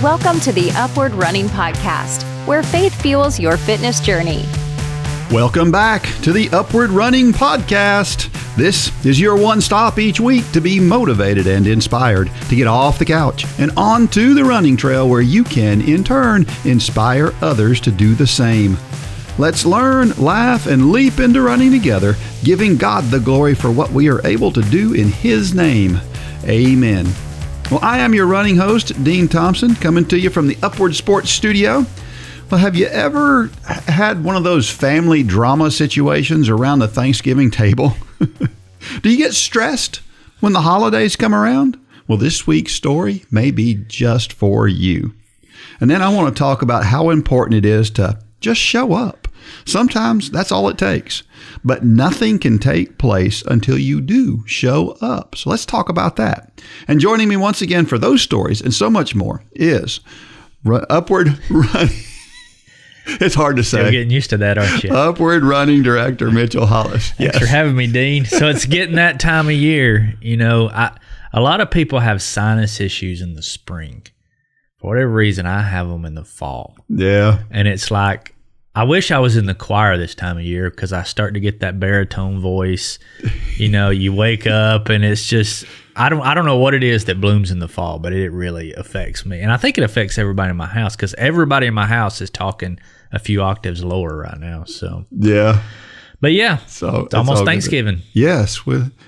welcome to the Upward Running Podcast, where faith fuels your fitness journey. Welcome back to the Upward Running Podcast. This is your one stop each week to be motivated and inspired to get off the couch and onto the running trail where you can, in turn, inspire others to do the same. Let's learn, laugh, and leap into running together, giving God the glory for what we are able to do in His name. Amen. Well, I am your running host, Dean Thompson, coming to you from the Upward Sports Studio. Well, have you ever had one of those family drama situations around the Thanksgiving table? Do you get stressed when the holidays come around? Well, this week's story may be just for you. And then I want to talk about how important it is to just show up. Sometimes that's all it takes, but nothing can take place until you do show up. So let's talk about that. And joining me once again for those stories and so much more is Upward Running. It's hard to say. You're getting used to that, aren't you? Upward Running Director Mitchell Hollis. Thanks for having me, Dean. So it's getting that time of year. You know, a lot of people have sinus issues in the spring. For whatever reason, I have them in the fall. Yeah. And it's like, I wish I was in the choir this time of year because I start to get that baritone voice. You know, you wake up and it's just, I don't know what it is that blooms in the fall, but it really affects me. And I think it affects everybody in my house because everybody in my house is talking a few octaves lower right now. So yeah. But yeah, so it's almost Thanksgiving. Yes.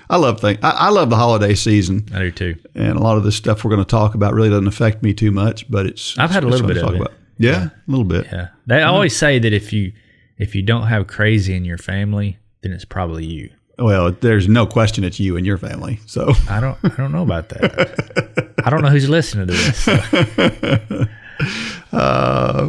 I love the holiday season. I do too. And a lot of the stuff we're going to talk about really doesn't affect me too much, but I've had a little bit of it. Yeah, a little bit. Yeah. They always say that if you don't have crazy in your family, then it's probably you. Well, there's no question it's you and your family. So I don't know about that. I don't know who's listening to this. So.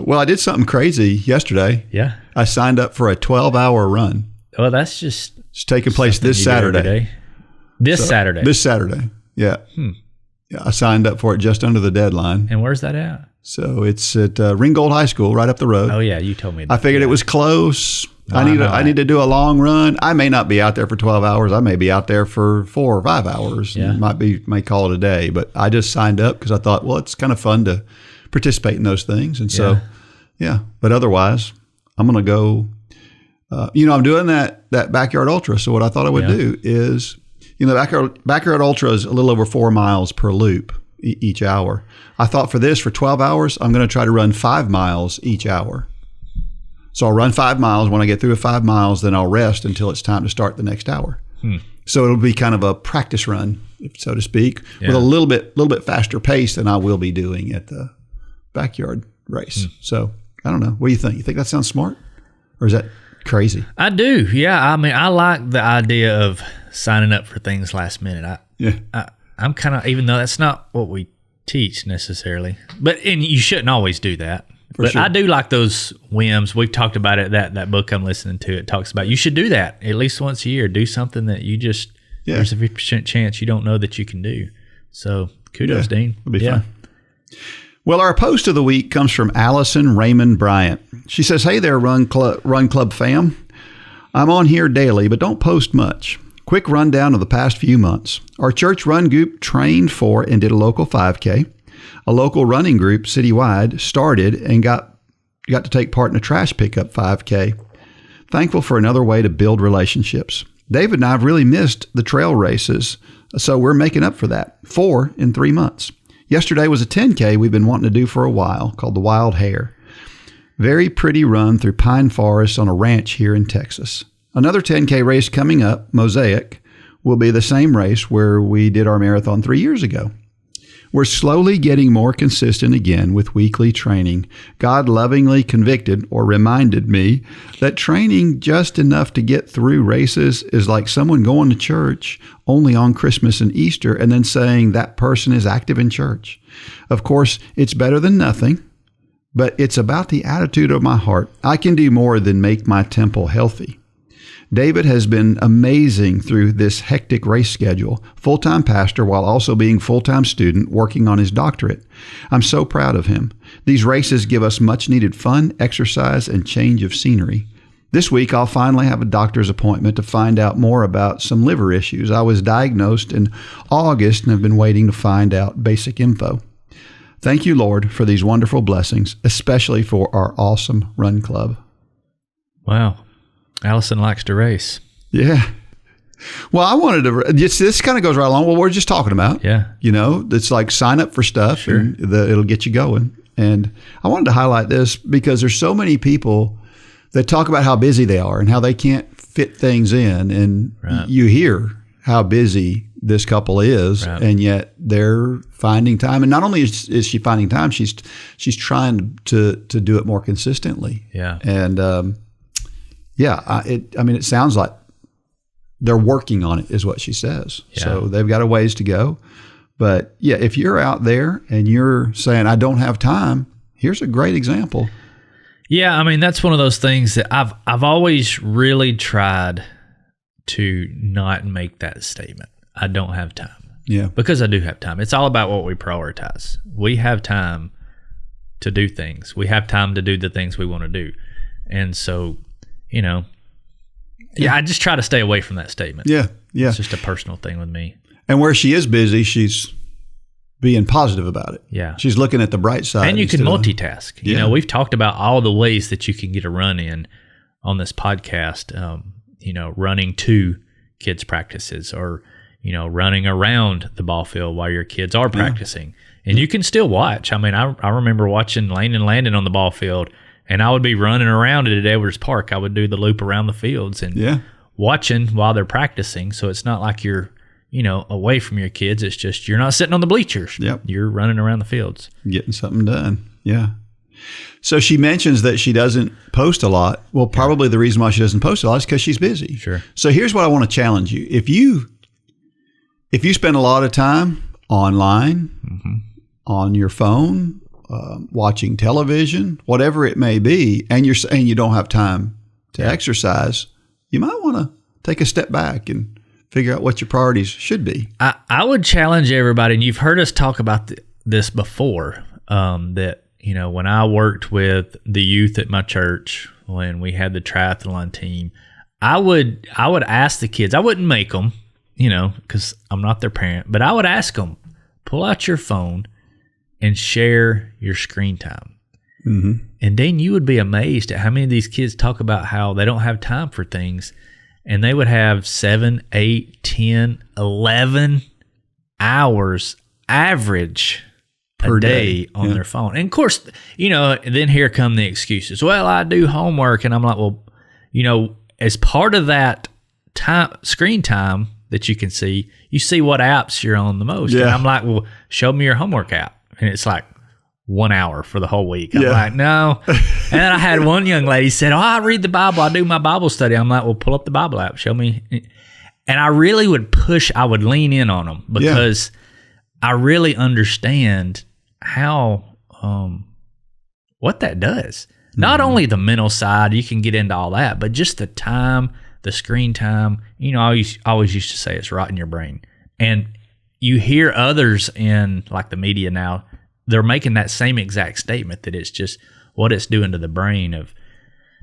Well, I did something crazy yesterday. Yeah. I signed up for a 12-hour run. Well, that's just it's taking place this Saturday. Saturday. This Saturday. Yeah. Yeah. I signed up for it just under the deadline. And where's that at? So it's at Ringgold High School, right up the road. Oh yeah, you told me that. I figured it was close. I need to do a long run. I may not be out there for 12 hours. I may be out there for 4 or 5 hours. Yeah. May call it a day. But I just signed up because I thought, well, it's kind of fun to participate in those things. And so, yeah. But otherwise, I'm going to go. I'm doing that backyard ultra. So what I thought I would do is, backyard ultra is a little over 4 miles per loop each hour. I thought for 12 hours, I'm going to try to run 5 miles each hour. So I'll run 5 miles. When I get through with 5 miles, then I'll rest until it's time to start the next hour. So it'll be kind of a practice run, so to speak, with a little bit faster pace than I will be doing at the backyard race. So I don't know. What do you think? You think that sounds smart? Or is that crazy? I do. Yeah. I mean, I like the idea of signing up for things last minute. I'm kind of, even though that's not what we teach necessarily, and you shouldn't always do that. But sure. I do like those whims. We've talked about it. That book I'm listening to, it talks about you should do that at least once a year. Do something that you just there's a 50% chance you don't know that you can do. So kudos, Dean. It'll be fun. Well, our post of the week comes from Allison Raymond Bryant. She says, "Hey there, Run Club fam. I'm on here daily, but don't post much. Quick rundown of the past few months. Our church run group trained for and did a local 5K. A local running group citywide started and got to take part in a trash pickup 5K. Thankful for another way to build relationships. David and I have really missed the trail races, so we're making up for that. 4 in 3 months. Yesterday was a 10K we've been wanting to do for a while called the Wild Hare. Very pretty run through pine forests on a ranch here in Texas. Another 10K race coming up, Mosaic, will be the same race where we did our marathon 3 years ago. We're slowly getting more consistent again with weekly training. God lovingly convicted or reminded me that training just enough to get through races is like someone going to church only on Christmas and Easter and then saying that person is active in church. Of course, it's better than nothing, but it's about the attitude of my heart. I can do more than make my temple healthy. David has been amazing through this hectic race schedule, full-time pastor while also being full-time student working on his doctorate. I'm so proud of him. These races give us much-needed fun, exercise, and change of scenery. This week, I'll finally have a doctor's appointment to find out more about some liver issues. I was diagnosed in August and have been waiting to find out basic info. Thank you, Lord, for these wonderful blessings, especially for our awesome run club. Wow. Allison likes to race. Yeah. Well, I wanted to, this kind of goes right along what we're just talking about. Yeah. You know, it's like sign up for stuff Sure. and it'll get you going. And I wanted to highlight this because there's so many people that talk about how busy they are and how they can't fit things in. And Right. you hear how busy this couple is, Right. and yet they're finding time. And not only is she finding time, she's trying to do it more consistently. Yeah. And it sounds like they're working on it, is what she says. Yeah. So they've got a ways to go. But yeah, if you're out there and you're saying, I don't have time, here's a great example. Yeah, I mean, that's one of those things that I've always really tried to not make that statement. I don't have time. Yeah. Because I do have time. It's all about what we prioritize. We have time to do things. We have time to do the things we want to do. And so, you know, I just try to stay away from that statement. Yeah. Yeah. It's just a personal thing with me. And where she is busy, she's being positive about it. Yeah. She's looking at the bright side. And you can instead of- multitask. You know, we've talked about all the ways that you can get a run in on this podcast. Running to kids' practices, or, running around the ball field while your kids are practicing. And you can still watch. I mean, I remember watching Lane and Landon on the ball field, and I would be running around at Edwards Park. I would do the loop around the fields and watching while they're practicing. So it's not like you're, away from your kids. It's just you're not sitting on the bleachers. Yep. You're running around the fields. Getting something done. Yeah. So she mentions that she doesn't post a lot. Well, probably the reason why she doesn't post a lot is because she's busy. Sure. So here's what I want to challenge you. If you spend a lot of time online, on your phone, watching television, whatever it may be, and you're saying you don't have time to exercise, you might want to take a step back and figure out what your priorities should be. I would challenge everybody, and you've heard us talk about this before, that, when I worked with the youth at my church, when we had the triathlon team, I would ask the kids, I wouldn't make them, because I'm not their parent, but I would ask them, pull out your phone and share your screen time. Mm-hmm. And then you would be amazed at how many of these kids talk about how they don't have time for things. And they would have 7, 8, 10, 11 hours average per day on their phone. And of course, then here come the excuses. Well, I do homework. And I'm like, well, as part of that screen time that you can see, you see what apps you're on the most. Yeah. And I'm like, well, show me your homework app. And it's like 1 hour for the whole week. I'm like, no. And then I had one young lady said, oh, I read the Bible. I do my Bible study. I'm like, well, pull up the Bible app. Show me. And I really would I would lean in on them because I really understand how, what that does. Not only the mental side, you can get into all that, but just the time, the screen time. I always used to say it's rotting your brain. And you hear others in like the media now, they're making that same exact statement that it's just what it's doing to the brain of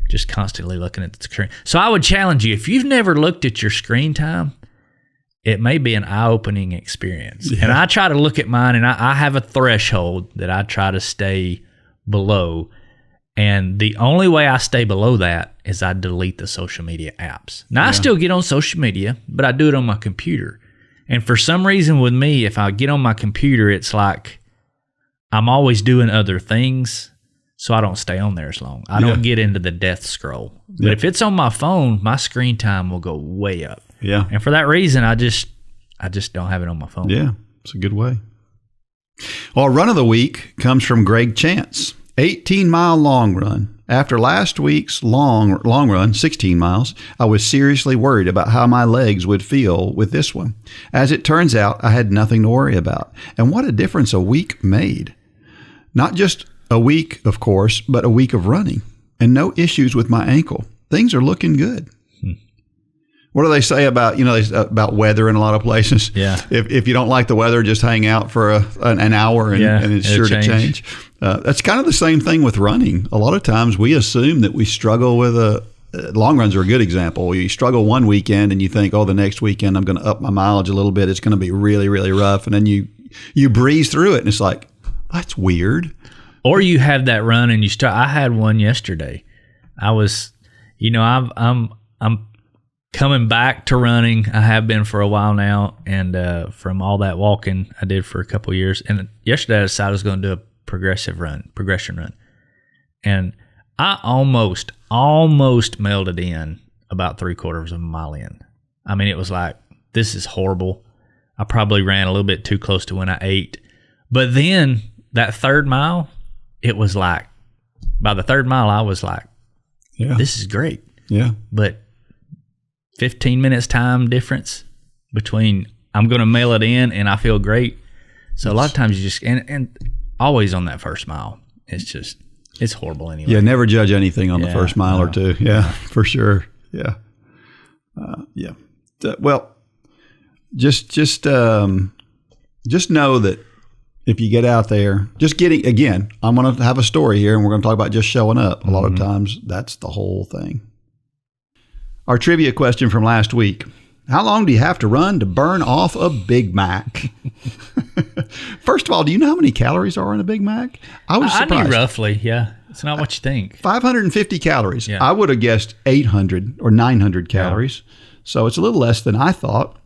just constantly looking at the screen. So I would challenge you, if you've never looked at your screen time, it may be an eye-opening experience. Yeah. And I try to look at mine, and I have a threshold that I try to stay below. And the only way I stay below that is I delete the social media apps. Now, I still get on social media, but I do it on my computer. And for some reason with me, if I get on my computer, it's like I'm always doing other things, so I don't stay on there as long. I don't get into the death scroll. But if it's on my phone, my screen time will go way up. Yeah. And for that reason, I just don't have it on my phone. Yeah, it's a good way. Well, run of the week comes from Greg Chance. 18-mile long run. After last week's long run, 16 miles, I was seriously worried about how my legs would feel with this one. As it turns out, I had nothing to worry about. And what a difference a week made. Not just a week, of course, but a week of running. And no issues with my ankle. Things are looking good. What do they say about, about weather in a lot of places? Yeah. If you don't like the weather, just hang out for an hour and it's sure to change. That's kind of the same thing with running. A lot of times we assume that we struggle with long runs are a good example. You struggle one weekend and you think, the next weekend I'm going to up my mileage a little bit. It's going to be really, really rough. And then you breeze through it and it's like, That's weird. Or you have that run and you start. I had one yesterday. I was, I'm coming back to running. I have been for a while now, and from all that walking I did for a couple of years. And yesterday I decided I was going to do a progression run, and I almost mailed it in about 3/4 of a mile in. I mean, it was like, this is horrible. I probably ran a little bit too close to when I ate, but then that third mile, it was like, by the third mile, I was like, this is great. Yeah. But 15 minutes time difference between I'm going to mail it in and I feel great. So a lot of times you just, and always on that first mile, it's horrible anyway. Yeah. Never judge anything on the first mile or two. Yeah, for sure. Yeah. Well, just know that if you get out there, I'm going to have a story here, and we're going to talk about just showing up. A lot of times, that's the whole thing. Our trivia question from last week: how long do you have to run to burn off a Big Mac? First of all, do you know how many calories are in a Big Mac? I was surprised. I knew roughly, yeah. It's not what you think. 550 calories. Yeah. I would have guessed 800 or 900 calories. Yeah. So it's a little less than I thought.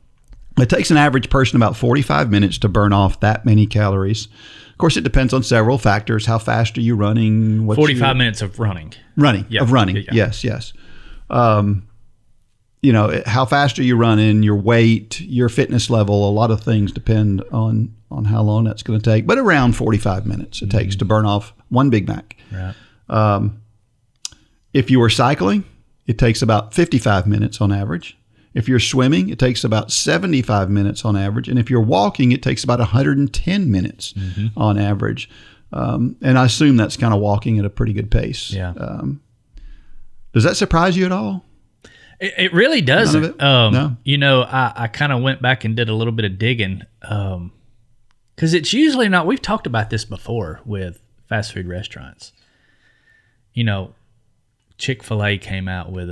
It takes an average person about 45 minutes to burn off that many calories. Of course, it depends on several factors. How fast are you running? 45 minutes of running. Of running. Yeah. Yes. How fast are you running, your weight, your fitness level, a lot of things depend on how long that's going to take. But around 45 minutes it takes to burn off one Big Mac. Right. If you were cycling, it takes about 55 minutes on average. If you're swimming, it takes about 75 minutes on average. And if you're walking, it takes about 110 minutes on average. And I assume that's kind of walking at a pretty good pace. Yeah. Does that surprise you at all? It really doesn't. None of it? No. I kind of went back and did a little bit of digging because it's usually not. We've talked about this before with fast food restaurants. Chick-fil-A came out with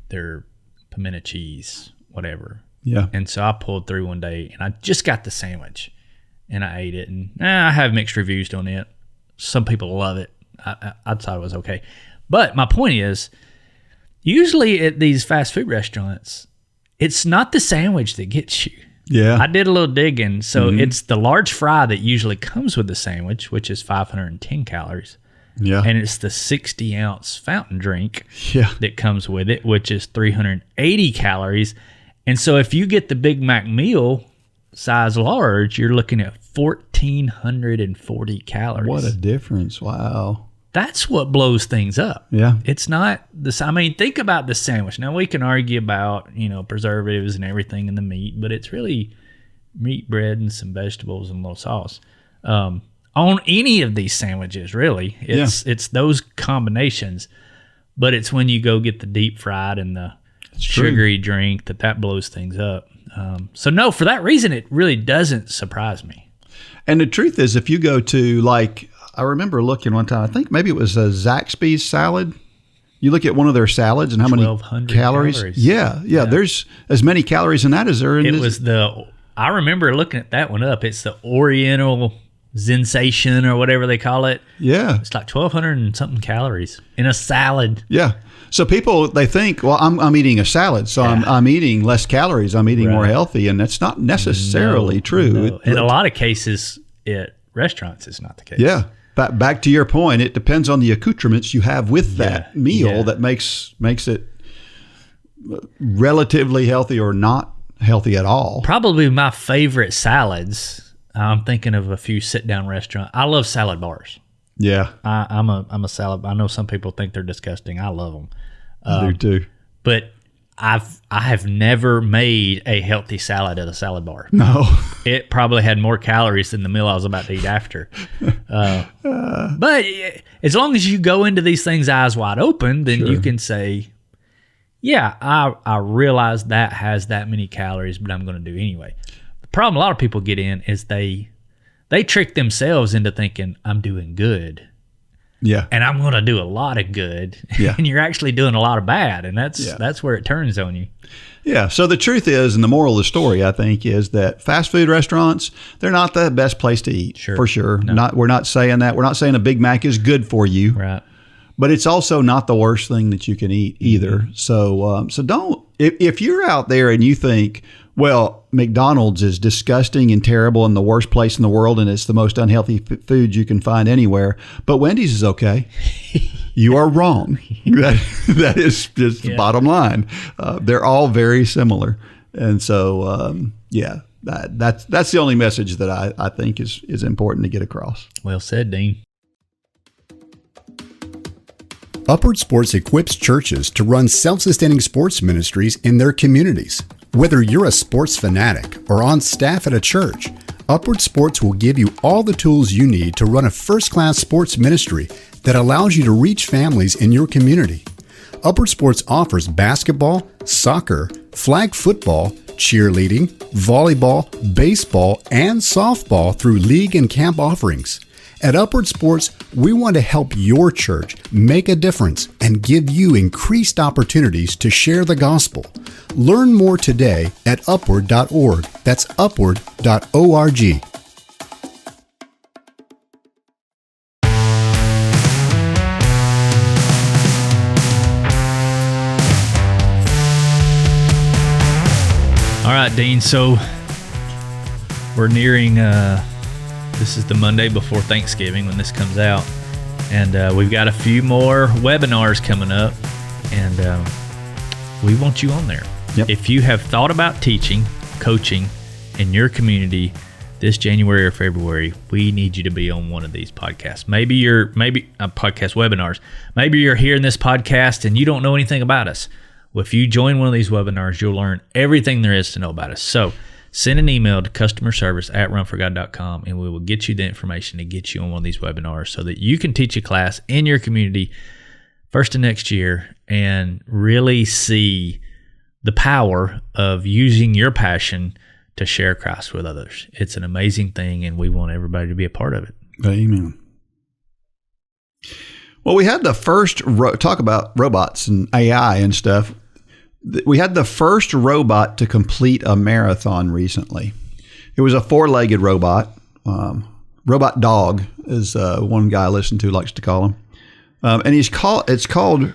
their pimento cheese, whatever. Yeah. And so I pulled through one day and I just got the sandwich and I ate it, and I have mixed reviews on it. Some people love it. I thought it was okay. But my point is, usually at these fast food restaurants, it's not the sandwich that gets you. Yeah. I did a little digging. So it's the large fry that usually comes with the sandwich, which is 510 calories. Yeah. And it's the 60-ounce fountain drink that comes with it, which is 380 calories. And so if you get the Big Mac meal size large, you're looking at 1,440 calories. What a difference. Wow. That's what blows things up. Yeah. It's not this. I mean, think about the sandwich. Now, we can argue about, preservatives and everything in the meat, but it's really meat, bread, and some vegetables and a little sauce. On any of these sandwiches, really. It's those combinations, but it's when you go get the deep fried and the sugary drink that blows things up. So no, for that reason, it really doesn't surprise me. And the truth is, if you go to, I remember looking one time, I think maybe it was a Zaxby's salad. You look at one of their salads and how many calories. Yeah. There's as many calories in that as there in I remember looking at that one up. It's the Oriental Sensation or whatever they call it. Yeah. It's like 1,200 and something calories in a salad. Yeah. So people, they think, well, I'm eating a salad, so I'm eating less calories. I'm eating more healthy, and that's not necessarily true. No. In a lot of cases, at restaurants, it's not the case. Yeah. Back to your point, it depends on the accoutrements you have with that meal that makes it relatively healthy or not healthy at all. Probably my favorite salads. I'm thinking of a few sit-down restaurants. I love salad bars. Yeah, I'm a salad. I know some people think they're disgusting. I love them. I do too. But I have never made a healthy salad at a salad bar. No, it probably had more calories than the meal I was about to eat after. But as long as you go into these things eyes wide open, then you can say, yeah, I realize that has that many calories, but I'm going to do anyway. The problem a lot of people get in is they trick themselves into thinking I'm doing good. Yeah. And I'm going to do a lot of good. Yeah. And you're actually doing a lot of bad. And that's where it turns on you. Yeah. So the truth is, and the moral of the story, I think, is that fast food restaurants, they're not the best place to eat. For sure. No. We're not saying that. We're not saying a Big Mac is good for you. Right. But it's also not the worst thing that you can eat either. Mm-hmm. So don't, if you're out there and you think, well, McDonald's is disgusting and terrible and the worst place in the world, and it's the most unhealthy food you can find anywhere, but Wendy's is okay. You are wrong. That is just the bottom line. They're all very similar. And so, that's the only message that I think is important to get across. Well said, Dean. Upward Sports equips churches to run self-sustaining sports ministries in their communities. Whether you're a sports fanatic or on staff at a church, Upward Sports will give you all the tools you need to run a first-class sports ministry that allows you to reach families in your community. Upward Sports offers basketball, soccer, flag football, cheerleading, volleyball, baseball, and softball through league and camp offerings. At Upward Sports, we want to help your church make a difference and give you increased opportunities to share the gospel. Learn more today at upward.org. That's upward.org. All right, Dean. So we're nearing... This is the Monday before Thanksgiving when this comes out. And we've got a few more webinars coming up. And we want you on there. Yep. If you have thought about teaching, coaching in your community this January or February, we need you to be on one of these podcasts. Maybe podcast webinars. Maybe you're hearing this podcast and you don't know anything about us. Well, if you join one of these webinars, you'll learn everything there is to know about us. So send an email to customerservice@runforgod.com and we will get you the information to get you on one of these webinars so that you can teach a class in your community first of next year and really see the power of using your passion to share Christ with others. It's an amazing thing and we want everybody to be a part of it. Amen. Well, we had the first talk about robots and AI and stuff. We had the first robot to complete a marathon recently. It was a 4-legged robot. Robot dog is one guy I listen to likes to call him. And it's called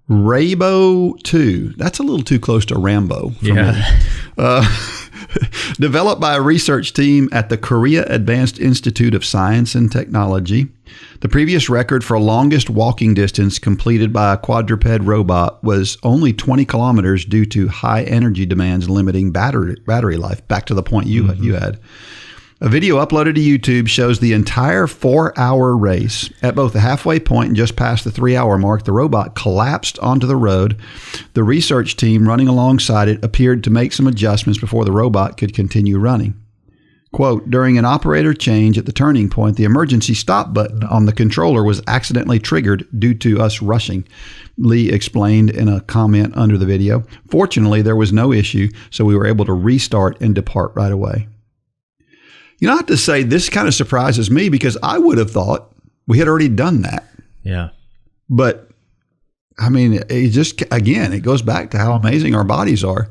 Raybo 2. That's a little too close to Rambo for me. Developed by a research team at the Korea Advanced Institute of Science and Technology. The previous record for longest walking distance completed by a quadruped robot was only 20 kilometers due to high energy demands limiting battery life. Back to the point you had. A video uploaded to YouTube shows the entire 4-hour race. At both the halfway point and just past the 3-hour mark, the robot collapsed onto the road. The research team running alongside it appeared to make some adjustments before the robot could continue running. Quote, during an operator change at the turning point, the emergency stop button on the controller was accidentally triggered due to us rushing, Lee explained in a comment under the video. Fortunately, there was no issue, so we were able to restart and depart right away. You know, I have to say, this kind of surprises me because I would have thought we had already done that. Yeah. But, I mean, it just, again, it goes back to how amazing our bodies are.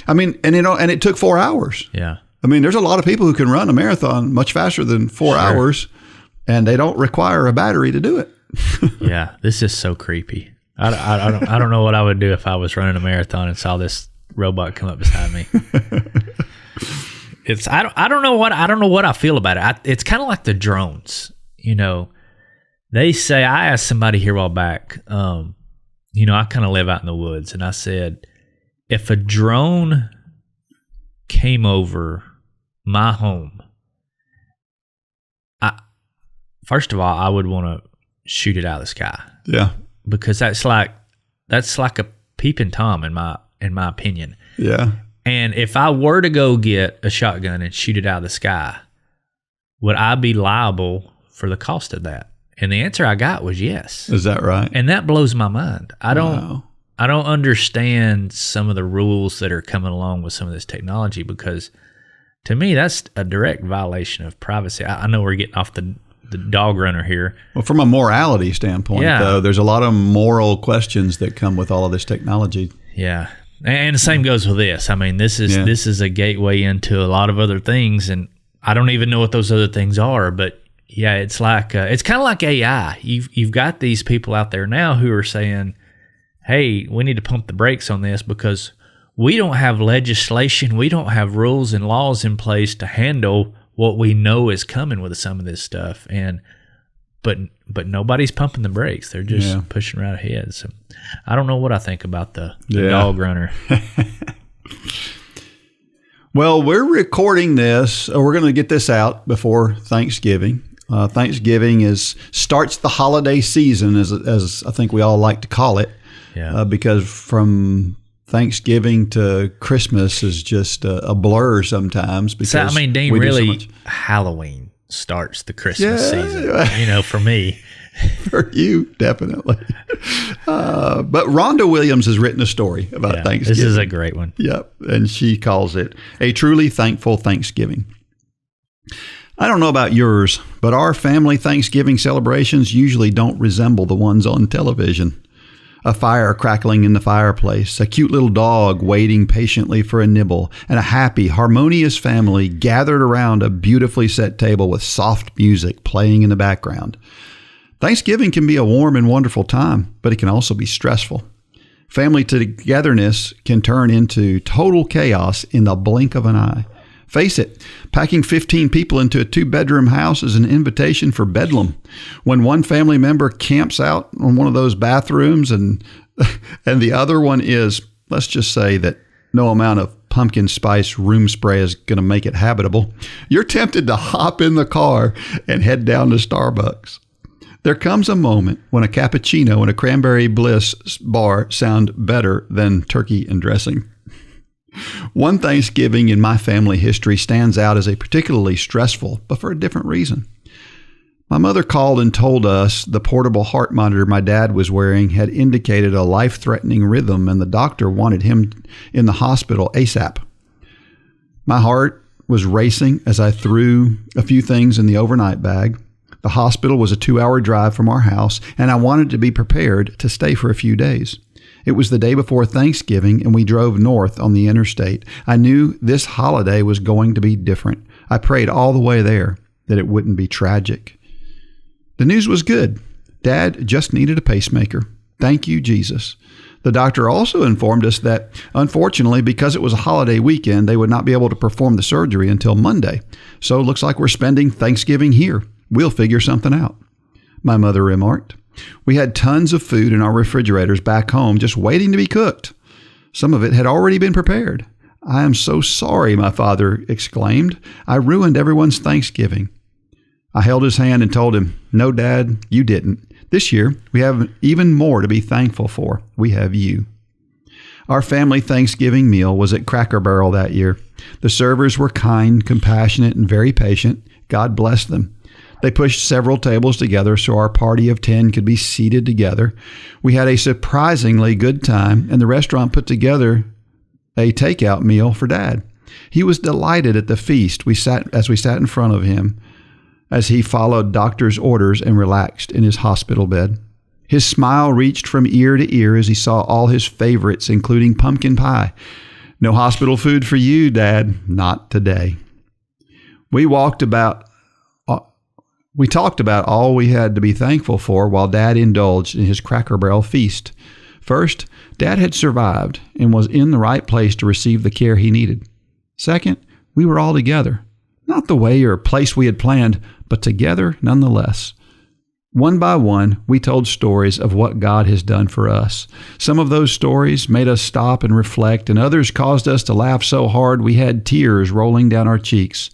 I mean, and it took 4 hours. Yeah. I mean, there's a lot of people who can run a marathon much faster than 4 hours, and they don't require a battery to do it. Yeah, this is so creepy. I don't know what I would do if I was running a marathon and saw this robot come up beside me. I don't know what I feel about it. It's kind of like the drones. You know, they say, I asked somebody here a while back. You know, I kind of live out in the woods, and I said, if a drone came over my home, first of all, I would want to shoot it out of the sky. Yeah, because that's like a peeping Tom in my opinion. Yeah. And if I were to go get a shotgun and shoot it out of the sky, would I be liable for the cost of that? And the answer I got was yes. Is that right? And that blows my mind. I don't understand some of the rules that are coming along with some of this technology because to me, that's a direct violation of privacy. I know we're getting off the dog runner here. Well, from a morality standpoint, though, there's a lot of moral questions that come with all of this technology. Yeah. And the same goes with this. I mean, this is a gateway into a lot of other things, and I don't even know what those other things are, but yeah, it's like it's kind of like AI. You've got these people out there now who are saying, "Hey, we need to pump the brakes on this because we don't have legislation, we don't have rules and laws in place to handle what we know is coming with some of this stuff." But nobody's pumping the brakes. They're just pushing right ahead. So I don't know what I think about the dog runner. Well, we're recording this. We're going to get this out before Thanksgiving. Thanksgiving starts the holiday season, as I think we all like to call it, because from Thanksgiving to Christmas is just a blur sometimes. Because so, I mean, Dean, really, Halloween starts the Christmas season, for me. For you, definitely. But Rhonda Williams has written a story about Thanksgiving. This is a great one. Yep. And she calls it A Truly Thankful Thanksgiving. I don't know about yours, but our family Thanksgiving celebrations usually don't resemble the ones on television. A fire crackling in the fireplace, a cute little dog waiting patiently for a nibble, and a happy, harmonious family gathered around a beautifully set table with soft music playing in the background. Thanksgiving can be a warm and wonderful time, but it can also be stressful. Family togetherness can turn into total chaos in the blink of an eye. Face it, packing 15 people into a 2-bedroom house is an invitation for bedlam. When one family member camps out on one of those bathrooms and the other one is, let's just say that no amount of pumpkin spice room spray is going to make it habitable, you're tempted to hop in the car and head down to Starbucks. There comes a moment when a cappuccino and a cranberry bliss bar sound better than turkey and dressing. One Thanksgiving in my family history stands out as a particularly stressful, but for a different reason. My mother called and told us the portable heart monitor my dad was wearing had indicated a life-threatening rhythm, and the doctor wanted him in the hospital ASAP. My heart was racing as I threw a few things in the overnight bag. The hospital was a 2-hour drive from our house, and I wanted to be prepared to stay for a few days. It was the day before Thanksgiving, and we drove north on the interstate. I knew this holiday was going to be different. I prayed all the way there that it wouldn't be tragic. The news was good. Dad just needed a pacemaker. Thank you, Jesus. The doctor also informed us that, unfortunately, because it was a holiday weekend, they would not be able to perform the surgery until Monday. So it looks like we're spending Thanksgiving here. We'll figure something out, my mother remarked. We had tons of food in our refrigerators back home just waiting to be cooked. Some of it had already been prepared. I am so sorry, my father exclaimed. I ruined everyone's Thanksgiving. I held his hand and told him, no, Dad, you didn't. This year, we have even more to be thankful for. We have you. Our family Thanksgiving meal was at Cracker Barrel that year. The servers were kind, compassionate, and very patient. God bless them. They pushed several tables together so our party of 10 could be seated together. We had a surprisingly good time, and the restaurant put together a takeout meal for Dad. He was delighted at the feast as we sat in front of him as he followed doctor's orders and relaxed in his hospital bed. His smile reached from ear to ear as he saw all his favorites, including pumpkin pie. No hospital food for you, Dad. Not today. We talked about all we had to be thankful for while Dad indulged in his Cracker Barrel feast. First, Dad had survived and was in the right place to receive the care he needed. Second, we were all together. Not the way or place we had planned, but together nonetheless. One by one, we told stories of what God has done for us. Some of those stories made us stop and reflect, and others caused us to laugh so hard we had tears rolling down our cheeks.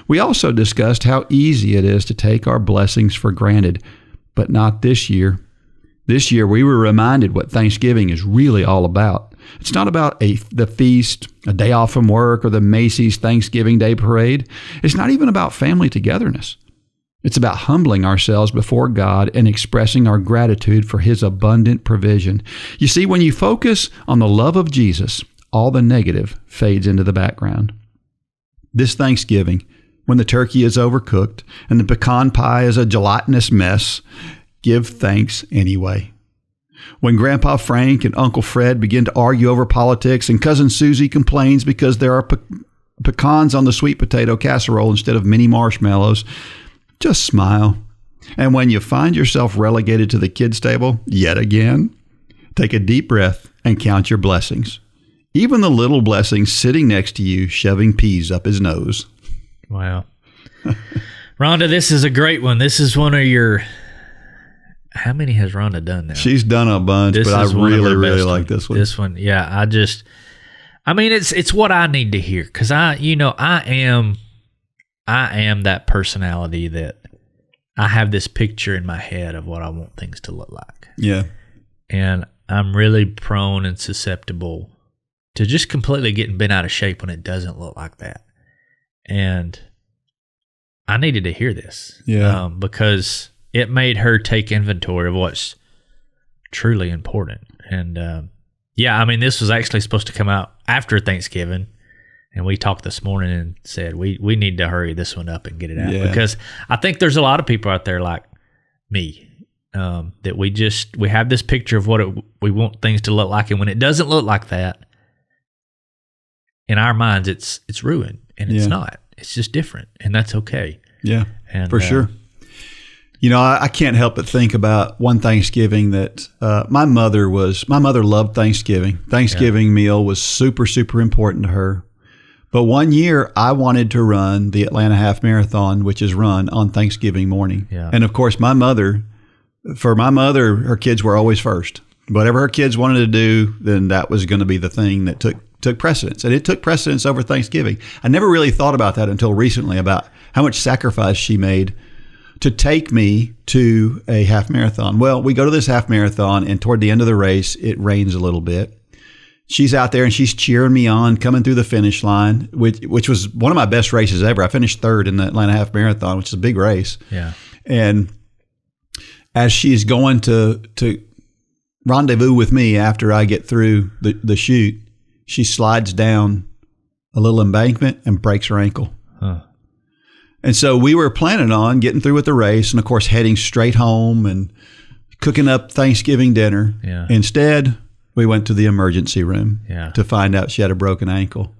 We also discussed how easy it is to take our blessings for granted, but not this year. This year, we were reminded what Thanksgiving is really all about. It's not about the feast, a day off from work, or the Macy's Thanksgiving Day Parade. It's not even about family togetherness. It's about humbling ourselves before God and expressing our gratitude for His abundant provision. You see, when you focus on the love of Jesus, all the negative fades into the background. This Thanksgiving, when the turkey is overcooked and the pecan pie is a gelatinous mess, give thanks anyway. When Grandpa Frank and Uncle Fred begin to argue over politics and Cousin Susie complains because there are pecans on the sweet potato casserole instead of mini marshmallows, just smile. And when you find yourself relegated to the kids' table yet again, take a deep breath and count your blessings. Even the little blessings sitting next to you shoving peas up his nose. Wow. Rhonda, this is a great one. This is one of your... How many has Rhonda done now? She's done a bunch, but I really like this one. This one, yeah. I mean, it's what I need to hear, because I am that personality that I have this picture in my head of what I want things to look like. Yeah. And I'm really prone and susceptible to just completely getting bent out of shape when it doesn't look like that. And I needed to hear this. Yeah. Because it made her take inventory of what's truly important. And yeah, I mean, this was actually supposed to come out after Thanksgiving. And we talked this morning and said, we need to hurry this one up and get it out. Yeah. Because I think there's a lot of people out there like me that we have this picture of what we want things to look like. And when it doesn't look like that, in our minds, it's ruined. And it's not. It's just different. And that's okay. Yeah, and, for sure. You know, I can't help but think about one Thanksgiving that my mother loved Thanksgiving. Thanksgiving meal was super, super important to her. But one year I wanted to run the Atlanta Half Marathon, which is run on Thanksgiving morning. Yeah. And of course, my mother, her kids were always first. Whatever her kids wanted to do, then that was going to be the thing that took precedence. And it took precedence over Thanksgiving. I never really thought about that until recently, about how much sacrifice she made to take me to a half marathon. Well, we go to this half marathon, and toward the end of the race, it rains a little bit. She's out there and she's cheering me on, coming through the finish line, which was one of my best races ever. I finished third in the Atlanta Half Marathon, which is a big race. Yeah. And as she's going to rendezvous with me after I get through the chute, she slides down a little embankment and breaks her ankle. Huh. And so we were planning on getting through with the race and, of course, heading straight home and cooking up Thanksgiving dinner. Yeah. Instead, we went to the emergency room to find out she had a broken ankle.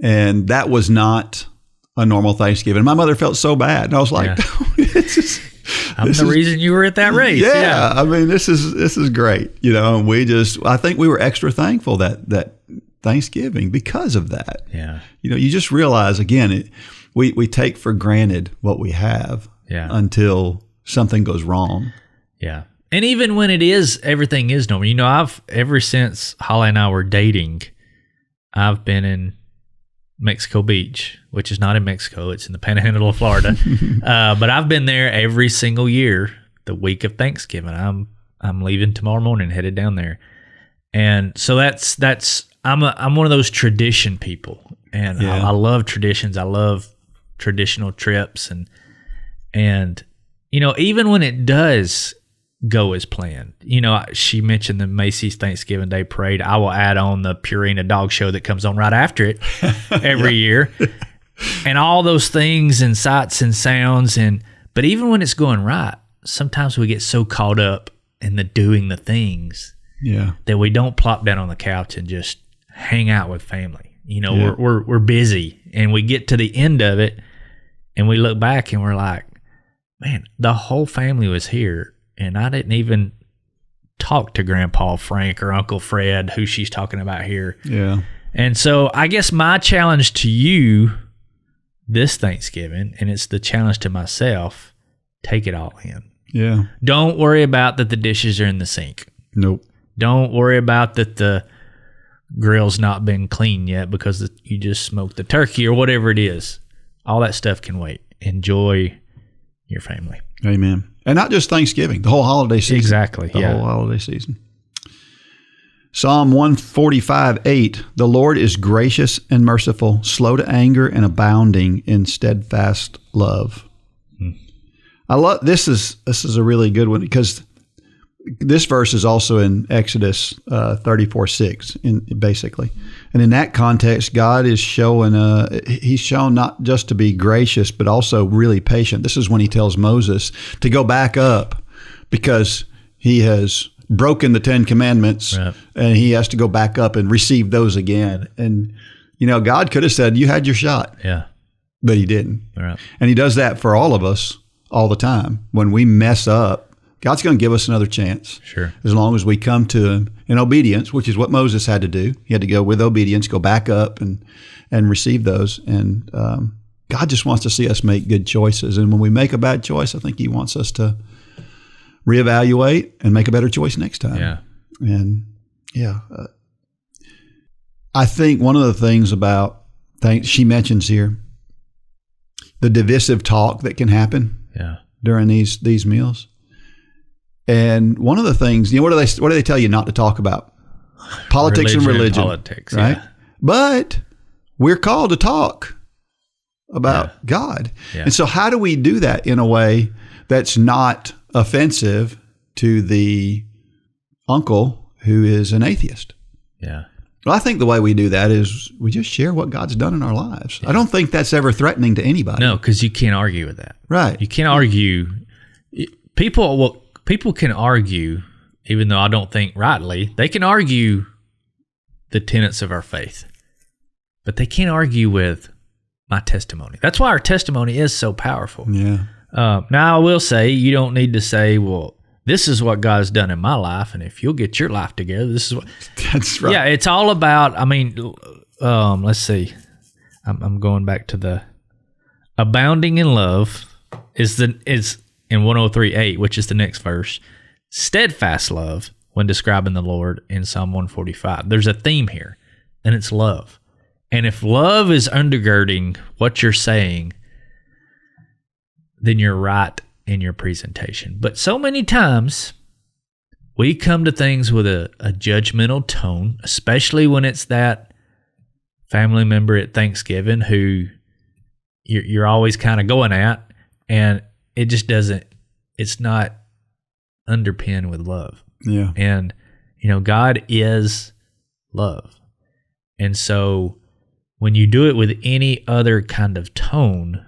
And that was not a normal Thanksgiving. My mother felt so bad. And I was like, I'm the reason you were at that race. Yeah. I mean, this is great. You know, and I think we were extra thankful that Thanksgiving because of that. Yeah. You know, you just realize, again, we take for granted what we have until something goes wrong. Yeah. And even when everything is normal, you know, ever since Holly and I were dating, I've been in Mexico Beach, which is not in Mexico. It's in the Panhandle of Florida. But I've been there every single year, the week of Thanksgiving. I'm leaving tomorrow morning, headed down there. And so I'm one of those tradition people. And I love traditions. I love traditional trips. And, you know, even when it does go as planned. You know, she mentioned the Macy's Thanksgiving Day Parade. I will add on the Purina Dog Show that comes on right after it every year. And all those things and sights and sounds. But even when it's going right, sometimes we get so caught up in doing the things that we don't plop down on the couch and just hang out with family. You know, we're busy, and we get to the end of it and we look back and we're like, man, the whole family was here. And I didn't even talk to Grandpa Frank or Uncle Fred, who she's talking about here. Yeah. And so I guess my challenge to you this Thanksgiving, and it's the challenge to myself, take it all in. Yeah. Don't worry about that the dishes are in the sink. Nope. Don't worry about that the grill's not been cleaned yet because you just smoked the turkey or whatever it is. All that stuff can wait. Enjoy your family. Amen. And not just Thanksgiving, the whole holiday season. Exactly. The whole holiday season. Psalm 145:8, the Lord is gracious and merciful, slow to anger and abounding in steadfast love. I love this is a really good one because this verse is also in Exodus 34:6, basically. And in that context, God is showing, he's shown not just to be gracious, but also really patient. This is when he tells Moses to go back up because he has broken the 10 Commandments, right, and he has to go back up and receive those again. And, God could have said, you had your shot. Yeah. But he didn't. Right. And he does that for all of us all the time. When we mess up, God's going to give us another chance. Sure. As long as we come to him in obedience, which is what Moses had to do. He had to go with obedience, go back up and receive those. And God just wants to see us make good choices. And when we make a bad choice, I think he wants us to reevaluate and make a better choice next time. Yeah. And I think one of the things about things she mentions here, the divisive talk that can happen during these meals. And one of the things, what do they tell you not to talk about? Politics and religion. Politics, right? Yeah. But we're called to talk about God. Yeah. And so how do we do that in a way that's not offensive to the uncle who is an atheist? Yeah. Well, I think the way we do that is we just share what God's done in our lives. Yeah. I don't think that's ever threatening to anybody. No, because you can't argue with that. Right. You can't argue. People can argue, even though I don't think rightly, they can argue the tenets of our faith, but they can't argue with my testimony. That's why our testimony is so powerful. Yeah. Now, I will say, you don't need to say, well, this is what God's done in my life, and if you'll get your life together, this is what. That's right. Yeah, it's all about. Let's see. I'm going back to the abounding in love is in 103:8, which is the next verse. Steadfast love when describing the Lord in Psalm 145. There's a theme here, and it's love. And if love is undergirding what you're saying, then you're right in your presentation. But so many times we come to things with a judgmental tone, especially when it's that family member at Thanksgiving who you're always kind of going at, and it just doesn't, it's not underpinned with love. Yeah. And, God is love. And so when you do it with any other kind of tone,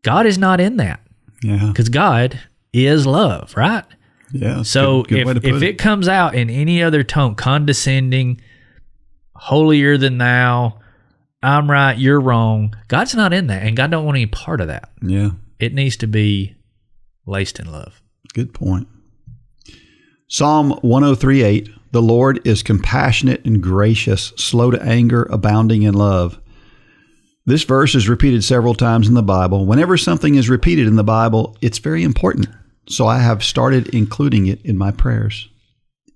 God is not in that. Yeah. Because God is love, right? Yeah. So if it comes out in any other tone, condescending, holier than thou, I'm right, you're wrong, God's not in that, and God don't want any part of that. Yeah. It needs to be laced in love. Good point. Psalm 103:8, the Lord is compassionate and gracious, slow to anger, abounding in love. This verse is repeated several times in the Bible. Whenever something is repeated in the Bible, it's very important. So I have started including it in my prayers.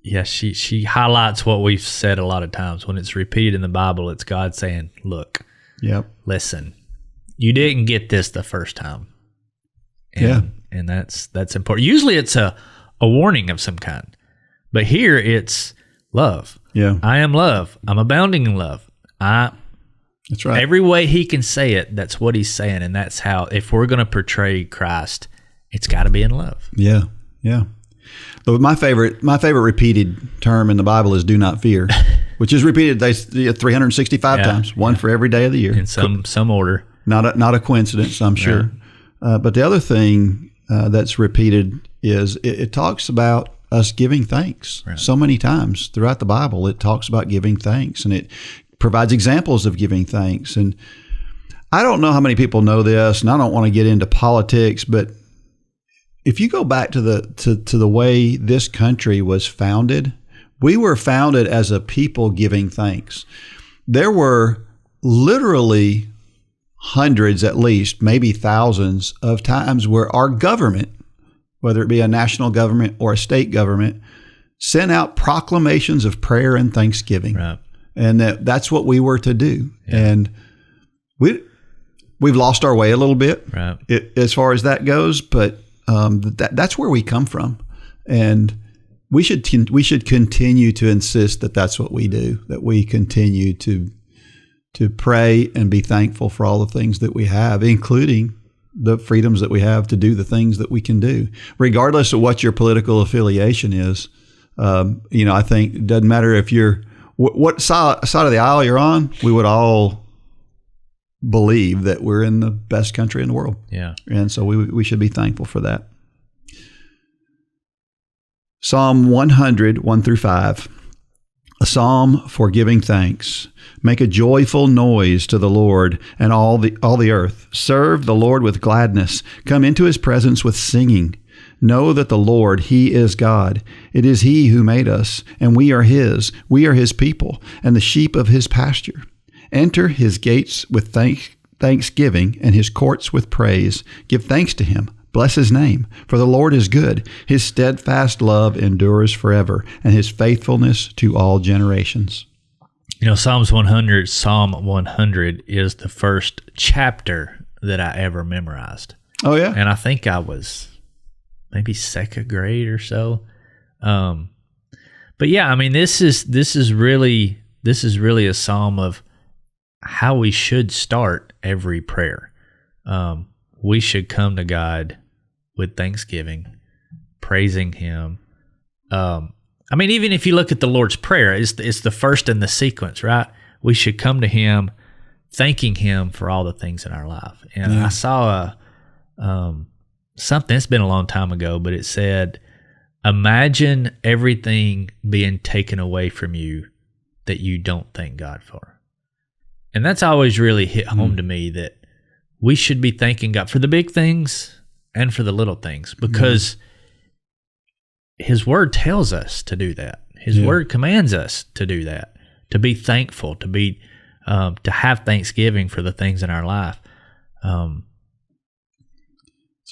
Yes, she highlights what we've said a lot of times. When it's repeated in the Bible, it's God saying, look, listen, you didn't get this the first time. And that's important. Usually it's a warning of some kind. But here it's love. Yeah. I am love. I'm abounding in love. That's right. Every way he can say it, that's what he's saying. And that's how, if we're going to portray Christ, it's got to be in love. Yeah. Yeah. But my favorite repeated term in the Bible is do not fear, which is repeated 365 times, one for every day of the year. In some order. Not a coincidence, I'm sure. But the other thing that's repeated is it talks about us giving thanks. Right. So many times throughout the Bible, it talks about giving thanks, and it provides examples of giving thanks. And I don't know how many people know this, and I don't want to get into politics, but if you go back to the way this country was founded, we were founded as a people giving thanks. There were literally hundreds, at least, maybe thousands of times where our government, whether it be a national government or a state government, sent out proclamations of prayer and thanksgiving. Right. And that's what we were to do. Yeah. And we've lost our way a little bit as far as that goes, but that's where we come from. And we should continue to insist that that's what we do, that we continue to pray and be thankful for all the things that we have, including the freedoms that we have to do the things that we can do, regardless of what your political affiliation is. I think it doesn't matter if you're what side of the aisle you're on. We would all believe that we're in the best country in the world. Yeah. And so we should be thankful for that. Psalm 100, 1-5. A psalm for giving thanks. Make a joyful noise to the Lord and all the earth. Serve the Lord with gladness. Come into his presence with singing. Know that the Lord, he is God. It is he who made us, and we are his. We are his people, and the sheep of his pasture. Enter his gates with thanksgiving and his courts with praise. Give thanks to him. Bless his name, for the Lord is good. His steadfast love endures forever, and his faithfulness to all generations. Psalm 100 is the first chapter that I ever memorized. Oh, yeah? And I think I was maybe second grade or so. But yeah, I mean, this is really a psalm of how we should start every prayer. We should come to God with thanksgiving, praising him. Even if you look at the Lord's Prayer, it's the first in the sequence, right? We should come to him, thanking him for all the things in our life. And I saw something, it's been a long time ago, but it said, imagine everything being taken away from you that you don't thank God for. And that's always really hit home to me, that we should be thanking God for the big things and for the little things, because his word tells us to do that. His word commands us to do that, to be thankful, to be to have thanksgiving for the things in our life,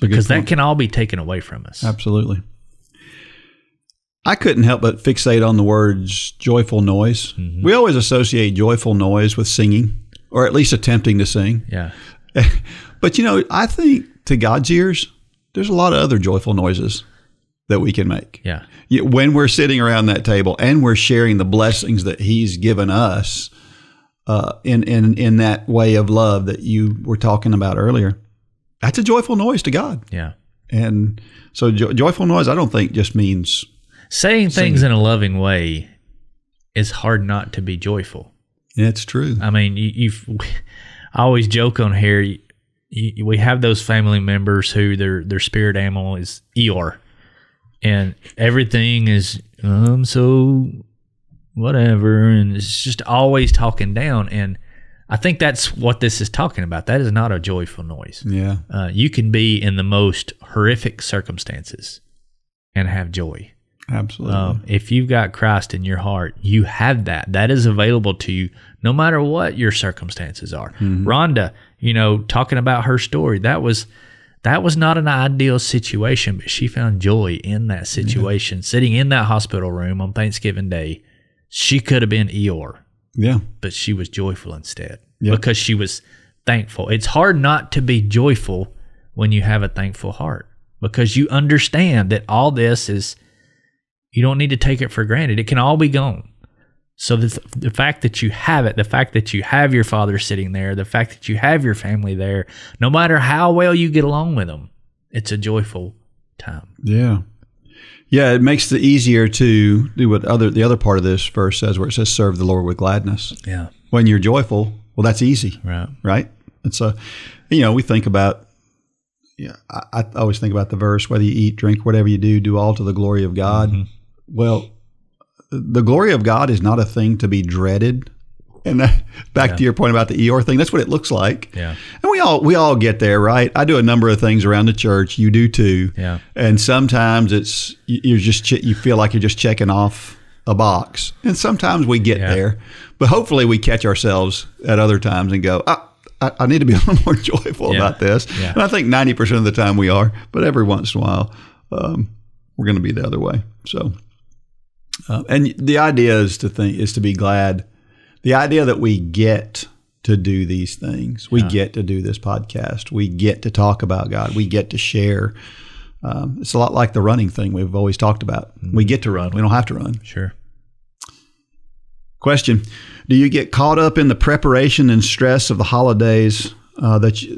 because that can all be taken away from us. Absolutely. I couldn't help but fixate on the words joyful noise. Mm-hmm. We always associate joyful noise with singing, or at least attempting to sing. Yeah. But, I think to God's ears, there's a lot of other joyful noises that we can make. Yeah. When we're sitting around that table and we're sharing the blessings that he's given us in that way of love that you were talking about earlier, that's a joyful noise to God. Yeah. And so joyful noise, I don't think just means saying things in a loving way is hard not to be joyful. Yeah, it's true. I mean, I always joke on here, we have those family members who their spirit animal is Eeyore, and everything is so whatever, and it's just always talking down. And I think that's what this is talking about. That is not a joyful noise. Yeah, you can be in the most horrific circumstances and have joy. Absolutely. If you've got Christ in your heart, you have that. That is available to you no matter what your circumstances are. Mm-hmm. Rhonda, talking about her story, that was not an ideal situation, but she found joy in that situation. Sitting in that hospital room on Thanksgiving Day, she could have been Eeyore. Yeah. But she was joyful instead because she was thankful. It's hard not to be joyful when you have a thankful heart, because you understand that all this is, you don't need to take it for granted. It can all be gone. So the fact that you have it, the fact that you have your father sitting there, the fact that you have your family there, no matter how well you get along with them, it's a joyful time. Yeah. Yeah, it makes it easier to do what the other part of this verse says, where it says, serve the Lord with gladness. Yeah. When you're joyful, well, that's easy. Right. And so, we think about, I always think about the verse, whether you eat, drink, whatever you do all to the glory of God. Mm-hmm. Well, the glory of God is not a thing to be dreaded. And back to your point about the Eeyore thing, that's what it looks like. Yeah. And we all get there, right? I do a number of things around the church. You do too. Yeah. And sometimes you feel like you're just checking off a box. And sometimes we get there, but hopefully we catch ourselves at other times and go, I need to be a little more joyful about this. Yeah. And I think 90% of the time we are, but every once in a while, we're going to be the other way. So, and the idea is to be glad. The idea that we get to do these things, we get to do this podcast, we get to talk about God, we get to share. It's a lot like the running thing we've always talked about. Mm-hmm. We get to run. We don't have to run. Sure. Question: do you get caught up in the preparation and stress of the holidays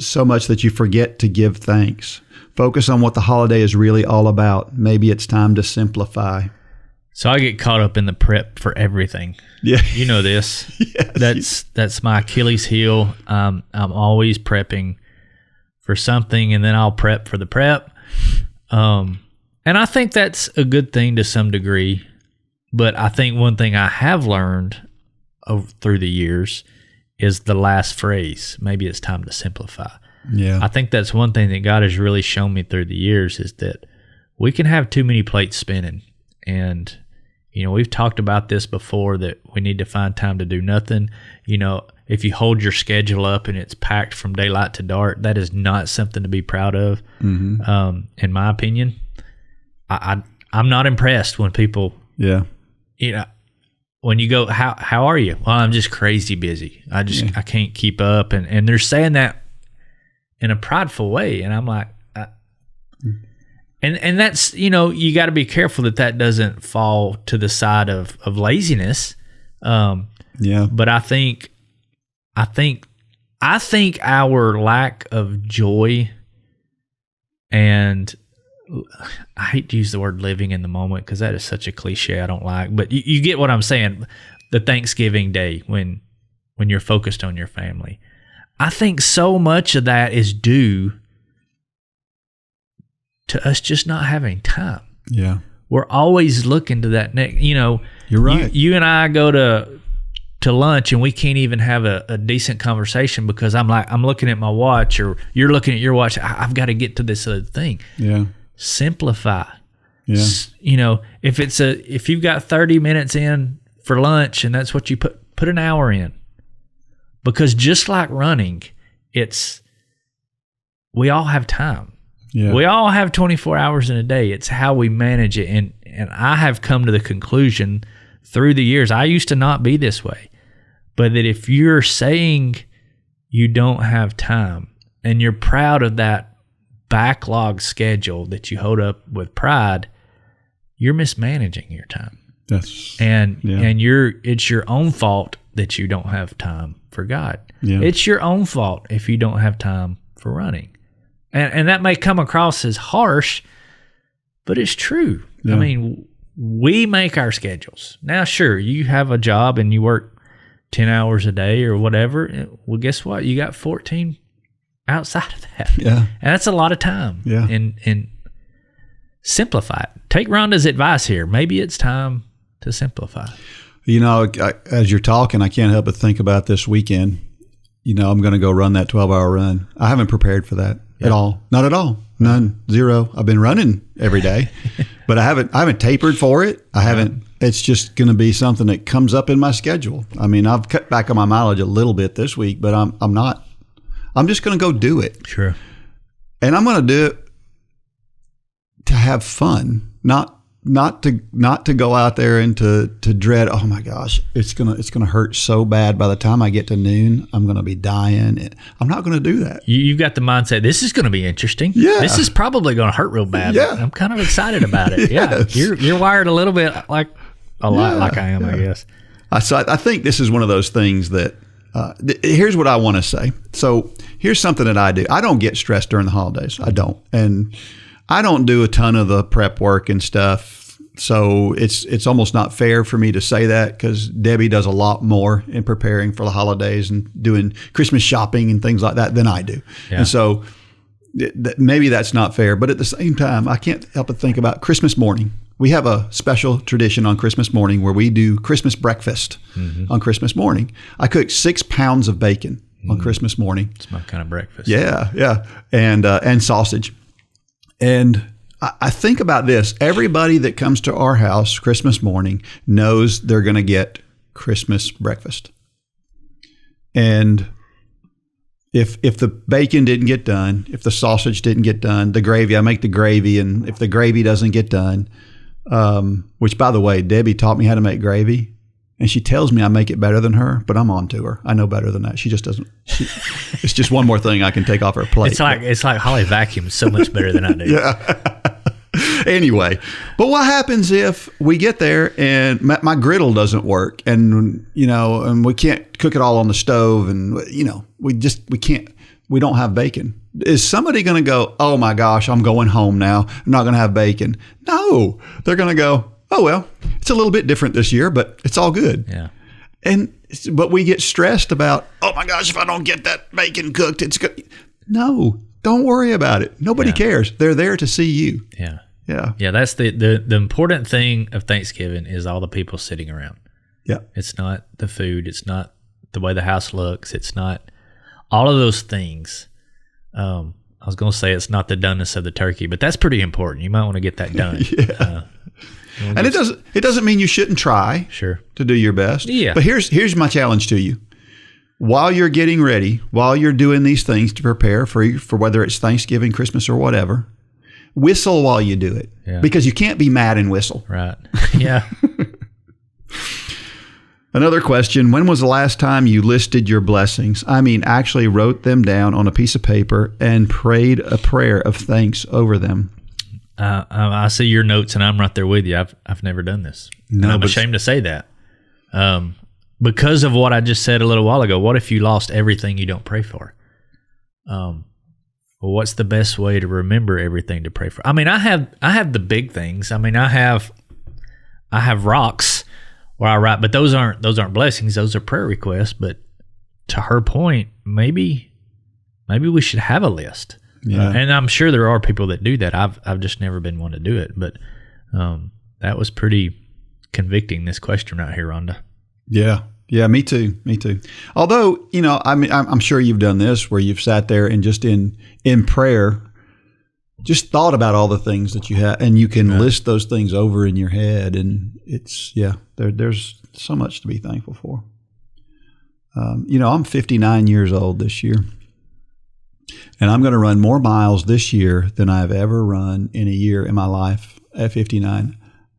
so much that you forget to give thanks. Focus on what the holiday is really all about. Maybe it's time to simplify. So I get caught up in the prep for everything. Yeah, you know this. Yes, that's my Achilles heel. I'm always prepping for something, and then I'll prep for the prep. And I think that's a good thing to some degree. But I think one thing I have learned through the years is the last phrase. Maybe it's time to simplify. Yeah, I think that's one thing that God has really shown me through the years is that we can have too many plates spinning. And we've talked about this before, that we need to find time to do nothing. If you hold your schedule up and it's packed from daylight to dark, that is not something to be proud of. Mm-hmm. In my opinion, I'm not impressed when people, when you go, how are you? Well, I'm just crazy busy. I can't keep up. And they're saying that in a prideful way. And I'm like, And that's, you got to be careful that doesn't fall to the side of laziness. But I think our lack of joy, and I hate to use the word living in the moment because that is such a cliche I don't like, but you get what I'm saying. The Thanksgiving day when you're focused on your family, I think so much of that is due to us just not having time. Yeah. We're always looking to that next, You're right. You and I go to lunch and we can't even have a decent conversation because I'm looking at my watch, or you're looking at your watch. I've got to get to this other thing. Yeah. Simplify. Yeah. If you've got 30 minutes in for lunch and that's what you put an hour in. Because just like running, we all have time. Yeah. We all have 24 hours in a day. It's how we manage it. And I have come to the conclusion through the years, I used to not be this way, but that if you're saying you don't have time and you're proud of that backlog schedule that you hold up with pride, you're mismanaging your time. It's your own fault that you don't have time for God. Yeah. It's your own fault if you don't have time for running. And that may come across as harsh, but it's true. Yeah. I mean, we make our schedules. Now, sure, you have a job and you work 10 hours a day or whatever. Well, guess what? You got 14 outside of that. Yeah. And that's a lot of time. Yeah. And simplify it. Take Rhonda's advice here. Maybe it's time to simplify. As you're talking, I can't help but think about this weekend. I'm going to go run that 12-hour run. I haven't prepared for that. At all. Not at all. None. Zero. I've been running every day, but I haven't tapered for it. It's just going to be something that comes up in my schedule. I mean, I've cut back on my mileage a little bit this week, but I'm just going to go do it. Sure. And I'm going to do it to have fun, not to go out there and to dread, oh my gosh, it's gonna hurt so bad by the time I get to noon, I'm gonna be dying. I'm not gonna do that. You've got the mindset, this is gonna be interesting. Yeah. This is probably gonna hurt real bad. Yeah. I'm kind of excited about it. Yes. Yeah. You're wired a little bit like like I am, I guess. So I think this is one of those things that here's what I want to say. So here's something that I do. I don't get stressed during the holidays. I don't. And I don't do a ton of the prep work and stuff. So it's almost not fair for me to say that because Debbie does a lot more in preparing for the holidays and doing Christmas shopping and things like that than I do. Yeah. And so maybe that's not fair. But at the same time, I can't help but think about Christmas morning. We have a special tradition on Christmas morning where we do Christmas breakfast on Christmas morning. I cook 6 pounds of bacon on Christmas morning. It's my kind of breakfast. Yeah. And sausage. And I think about this. Everybody that comes to our house Christmas morning knows they're going to get Christmas breakfast. And if the bacon didn't get done, if the sausage didn't get done, the gravy, I make the gravy. And if the gravy doesn't get done, which by the way, Debbie taught me how to make gravy. And she tells me I make it better than her, but I'm on to her. I know better than that. She just doesn't. It's just one more thing I can take off her plate. It's like Holly vacuums so much better than I do. Yeah. Anyway, but what happens if we get there and my griddle doesn't work, and and we can't cook it all on the stove, and we can't. we don't have bacon. Is somebody going to go, oh my gosh, I'm going home now. I'm not going to have bacon. No, they're going to go, oh, well, it's a little bit different this year, but it's all good. Yeah. But we get stressed about, oh my gosh, if I don't get that bacon cooked, it's good. No, don't worry about it. Nobody cares. They're there to see you. Yeah. Yeah. Yeah. That's the important thing of Thanksgiving is all the people sitting around. Yeah. It's not the food. It's not the way the house looks. It's not all of those things. I was going to say it's not the doneness of the turkey, but that's pretty important. You might want to get that done. And it doesn't mean you shouldn't try to do your best. Yeah. But here's my challenge to you. While you're getting ready, while you're doing these things to prepare for whether it's Thanksgiving, Christmas, or whatever, whistle while you do it. Yeah. Because you can't be mad and whistle. Right. Yeah. Another question, when was the last time you listed your blessings? I mean, actually wrote them down on a piece of paper and prayed a prayer of thanks over them. I see your notes, and I'm right there with you. I've never done this. No, I'm ashamed to say that. Because of what I just said a little while ago, what if you lost everything you don't pray for? Well, what's the best way to remember everything to pray for? I mean, I have the big things. I mean, I have rocks where I write, but those aren't blessings. Those are prayer requests. But to her point, maybe we should have a list. Yeah. And I'm sure there are people that do that. I've just never been one to do it. But that was pretty convicting, this question right here, Rhonda. Yeah. Yeah, me too. Although, I mean, I'm sure you've done this where you've sat there and just in prayer, just thought about all the things that you have, and you can list those things over in your head. And it's, there's so much to be thankful for. I'm 59 years old this year. And I'm going to run more miles this year than I've ever run in a year in my life at 59.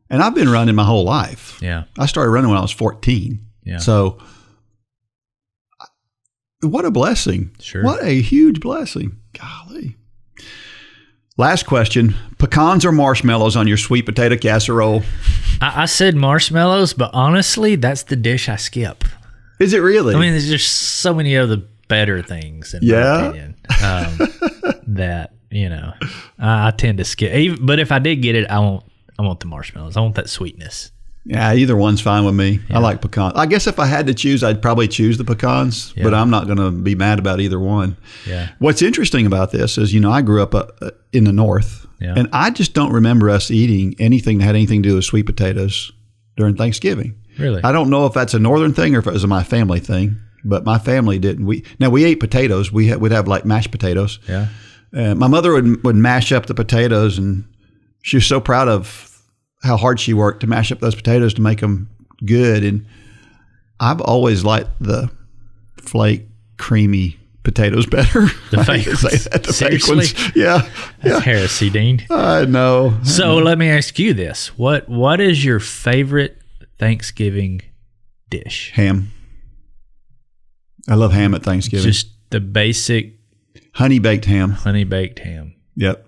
And I've been running my whole life. Yeah. I started running when I was 14. Yeah. So what a blessing. Sure. What a huge blessing. Golly. Last question. Pecans or marshmallows on your sweet potato casserole? I said marshmallows, but honestly, that's the dish I skip. Is it really? I mean, there's just so many other better things in my opinion that I tend to skip. But if I did get it, I want the marshmallows. I want that sweetness. Yeah, either one's fine with me. Yeah. I like pecans. I guess if I had to choose, I'd probably choose the pecans, but I'm not going to be mad about either one. Yeah. What's interesting about this is, I grew up in the North, and I just don't remember us eating anything that had anything to do with sweet potatoes during Thanksgiving. Really? I don't know if that's a Northern thing or if it was a my family thing, but my family didn't. We ate potatoes. We'd have like mashed potatoes. Yeah. My mother would mash up the potatoes, and she was so proud of how hard she worked to mash up those potatoes to make them good. And I've always liked the flake, creamy potatoes better. The fake ones. Seriously? Fake ones. Yeah. That's heresy, Dean. I know. So let me ask you this. What is your favorite Thanksgiving dish? Ham. I love ham at Thanksgiving. Just the basic honey-baked ham. Honey-baked ham. Yep.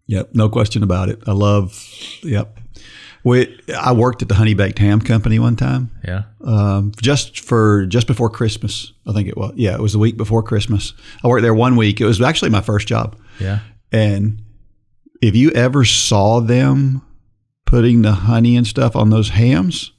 Yep, no question about it. I love, I worked at the Honey Baked Ham Company one time. Yeah. Just before Christmas, I think it was. Yeah, it was the week before Christmas. I worked there 1 week. It was actually my first job. Yeah. And if you ever saw them putting the honey and stuff on those hams,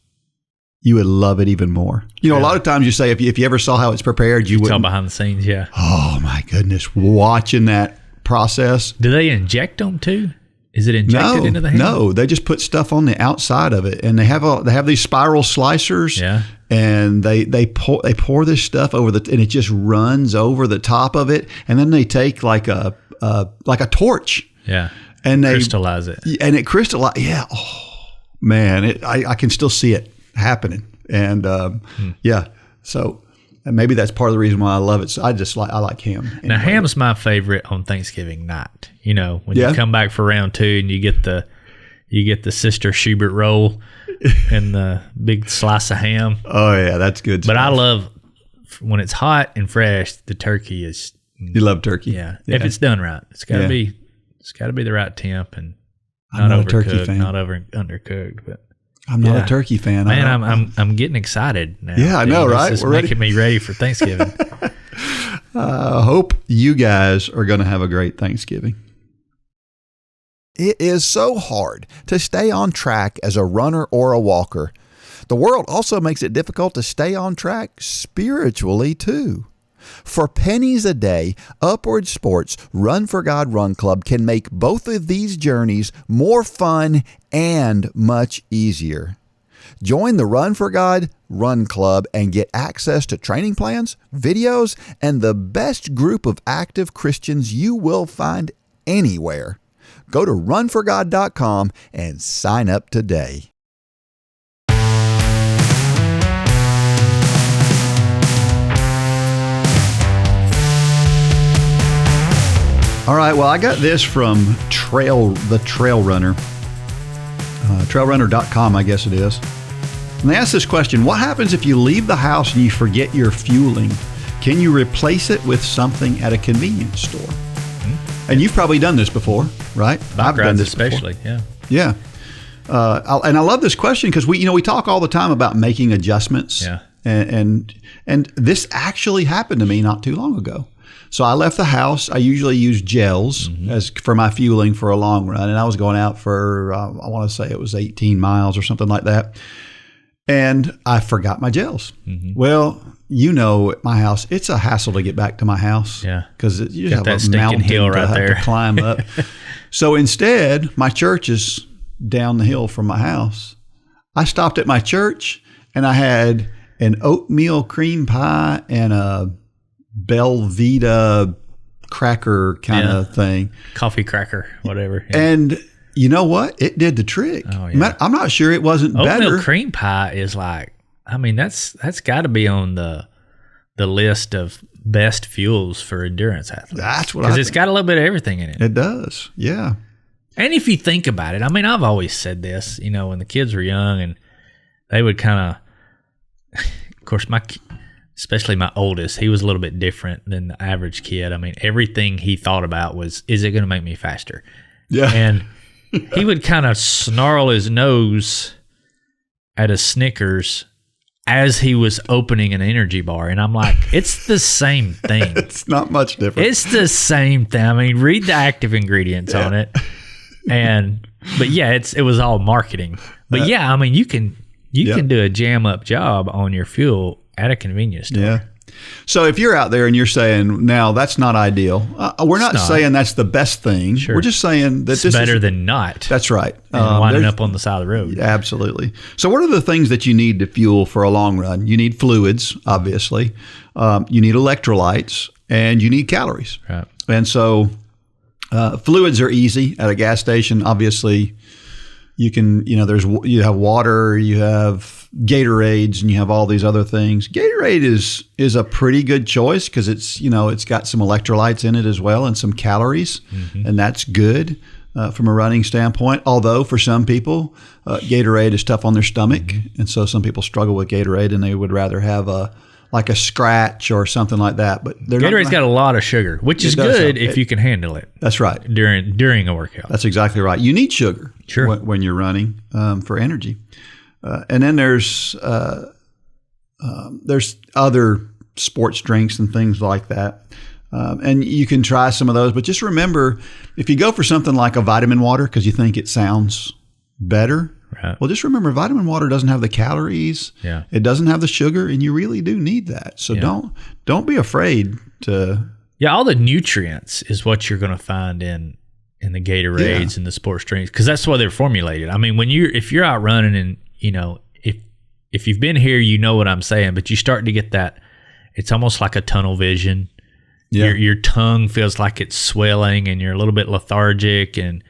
you would love it even more. A lot of times you say if you ever saw how it's prepared, you would tell behind the scenes. Yeah. Oh my goodness, watching that process. Do they inject them too? Is it injected into the ham? No, they just put stuff on the outside of it, and they have these spiral slicers. Yeah. And they pour this stuff over and it just runs over the top of it, and then they take like a torch. Yeah. And they crystallize it. And it crystallizes. Yeah. Oh man, I can still see it happening, and so. And maybe that's part of the reason why I love it. So I like ham. Anyway. Now ham's my favorite on Thanksgiving night. When you come back for round two and you get the Sister Schubert roll and the big slice of ham. Oh yeah, that's good. But I love when it's hot and fresh. The turkey is. You love turkey, yeah. If it's done right, it's got to be the right temp and not overcooked, a turkey fan. not undercooked, but. I'm not a turkey fan. Man, I'm getting excited now. Yeah, I know, right? This is We're making me ready for Thanksgiving. Hope you guys are going to have a great Thanksgiving. It is so hard to stay on track as a runner or a walker. The world also makes it difficult to stay on track spiritually, too. For pennies a day, Upward Sports Run for God Run Club can make both of these journeys more fun and much easier. Join the Run for God Run Club and get access to training plans, videos, and the best group of active Christians you will find anywhere. Go to runforgod.com and sign up today. All right, well, I got this from the Trail Runner, trailrunner.com, I guess it is. And they asked this question: what happens if you leave the house and you forget your fueling? Can you replace it with something at a convenience store? Mm-hmm. And you've probably done this before, right? I've done this especially, before. Yeah. And I love this question because we talk all the time about making adjustments. Yeah. And this actually happened to me not too long ago. So I left the house. I usually use gels as for my fueling for a long run. And I was going out for, I want to say it was 18 miles or something like that. And I forgot my gels. Mm-hmm. Well, at my house, it's a hassle to get back to my house. Yeah. Because you have a mountain hill right to climb up. So instead, my church is down the hill from my house. I stopped at my church and I had an oatmeal cream pie and a Belvita cracker kind of thing. Coffee cracker, whatever. Yeah. And you know what? It did the trick. Oh, yeah. I'm not sure it wasn't better. Oatmeal cream pie is that's got to be on the list of best fuels for endurance athletes. That's what I think. Because it's got a little bit of everything in it. It does, yeah. And if you think about it, I've always said this, when the kids were young and they would kind of course, especially my oldest, he was a little bit different than the average kid. Everything he thought about was, is it going to make me faster? Yeah. And he would kind of snarl his nose at a Snickers as he was opening an energy bar. And I'm like, it's the same thing. It's not much different. It's the same thing. Read the active ingredients on it. But yeah, it was all marketing. But you can do a jam up job on your fuel at a convenience store. Yeah. So if you're out there and you're saying, now that's not ideal, we're not saying that's the best thing. Sure. We're just saying that it's better than not. That's right. And winding up on the side of the road. Absolutely. So what are the things that you need to fuel for a long run? You need fluids, obviously. You need electrolytes, and you need calories. Right. And so fluids are easy at a gas station. Obviously, you can, you have water, you have Gatorades, and you have all these other things. Gatorade is a pretty good choice because it's got some electrolytes in it as well and some calories, and that's good from a running standpoint. Although for some people, Gatorade is tough on their stomach, and so some people struggle with Gatorade and they would rather have a Scratch or something like that. But Gatorade's got a lot of sugar, which is good if you can handle it. That's right. During a workout. That's exactly right. You need sugar when you're running for energy. And then there's other sports drinks and things like that. And you can try some of those. But just remember, if you go for something like a vitamin water because you think it sounds better, right. Well, just remember, vitamin water doesn't have the calories. Yeah. It doesn't have the sugar, and you really do need that. So don't be afraid to. Yeah, all the nutrients is what you're going to find in the Gatorades and the sports drinks because that's why they're formulated. If you're out running and if you've been here, you know what I'm saying, but you start to get that. It's almost like a tunnel vision. Yeah. Your tongue feels like it's swelling, and you're a little bit lethargic, and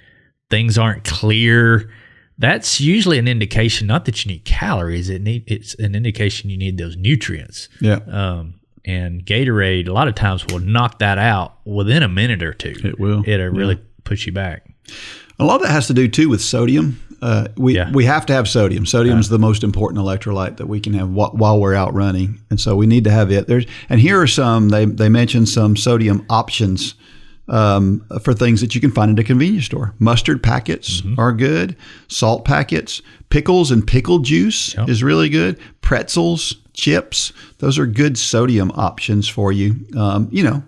things aren't clear. That's usually an indication, not that you need calories. It's an indication you need those nutrients. Yeah. And Gatorade, a lot of times, will knock that out within a minute or two. It will. It'll really push you back. A lot of that has to do, too, with sodium. We have to have sodium. Sodium is the most important electrolyte that we can have while we're out running. And so we need to have it. And here are some, they mentioned some sodium options for things that you can find at a convenience store. Mustard packets are good. Salt packets. Pickles and pickle juice is really good. Pretzels, chips. Those are good sodium options for you,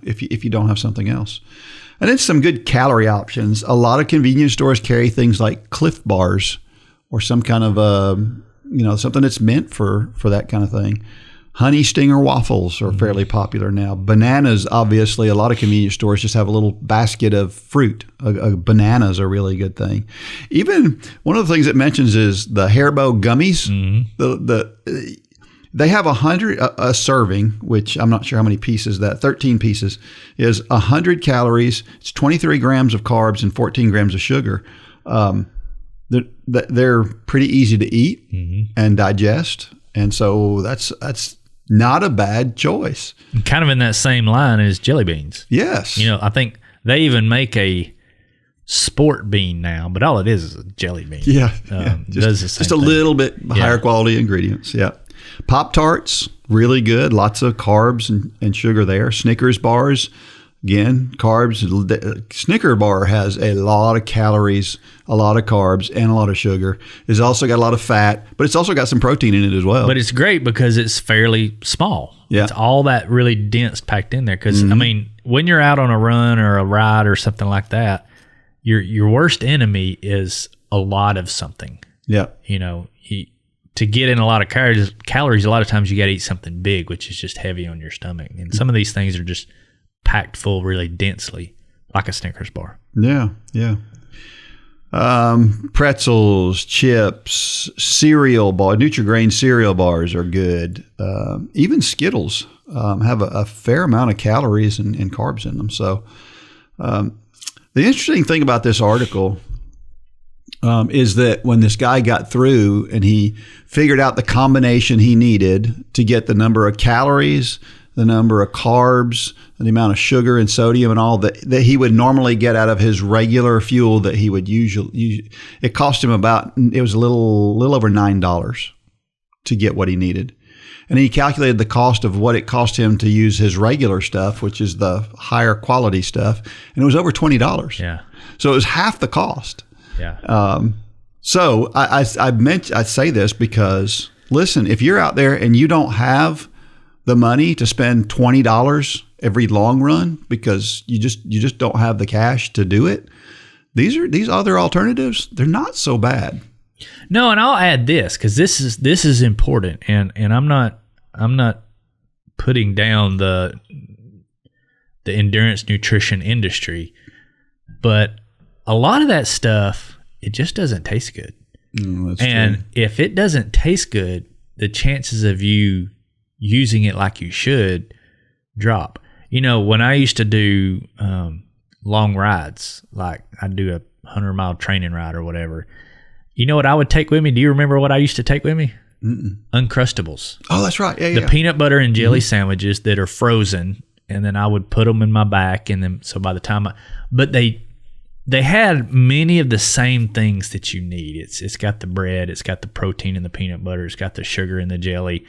if you don't have something else. And then some good calorie options. A lot of convenience stores carry things like Cliff Bars or some kind of, something that's meant for that kind of thing. Honey Stinger waffles are fairly popular now. Bananas, obviously, a lot of convenience stores just have a little basket of fruit. Bananas are a really good thing. Even one of the things it mentions is the Haribo gummies. They have a serving, which I'm not sure how many pieces 13 pieces, is 100 calories. It's 23 grams of carbs and 14 grams of sugar. They're pretty easy to eat and digest. And so that's not a bad choice. Kind of in that same line as jelly beans. Yes. I think they even make a sport bean now, but all it is a jelly bean. Yeah. Just a little bit higher quality ingredients. Yeah. Pop-Tarts, really good. Lots of carbs and sugar there. Snickers bars, again, carbs. Snicker bar has a lot of calories, a lot of carbs, and a lot of sugar. It's also got a lot of fat, but it's also got some protein in it as well. But it's great because it's fairly small. Yeah. It's all that really dense packed in there. Because, when you're out on a run or a ride or something like that, your worst enemy is a lot of something. Yeah. To get in a lot of calories, a lot of times you got to eat something big, which is just heavy on your stomach. And some of these things are just packed full really densely, like a Snickers bar. Yeah. Pretzels, chips, cereal bar, Nutri-Grain cereal bars are good. Even Skittles have a fair amount of calories and carbs in them. So the interesting thing about this article is that when this guy got through and he figured out the combination he needed to get the number of calories, the number of carbs, and the amount of sugar and sodium and all that he would normally get out of his regular fuel that he would usually, it cost him it was a little over $9 to get what he needed. And he calculated the cost of what it cost him to use his regular stuff, which is the higher quality stuff, and it was over $20. Yeah. So it was half the cost. Yeah. So I say this because, listen, if you're out there and you don't have the money to spend $20 every long run because you just don't have the cash to do it, these other alternatives, they're not so bad. No, and I'll add this because this is important, and I'm not putting down the endurance nutrition industry, but a lot of that stuff, it just doesn't taste good. That's and true. If it doesn't taste good, the chances of you using it like you should drop. When I used to do long rides, like I'd do a 100-mile training ride or whatever, you know what I would take with me? Do you remember what I used to take with me? Uncrustables. Oh, that's right. Yeah, the peanut butter and jelly sandwiches that are frozen, and then I would put them in my back, and then so by the time but they had many of the same things that you need. It's got the bread, it's got the protein and the peanut butter, it's got the sugar and the jelly,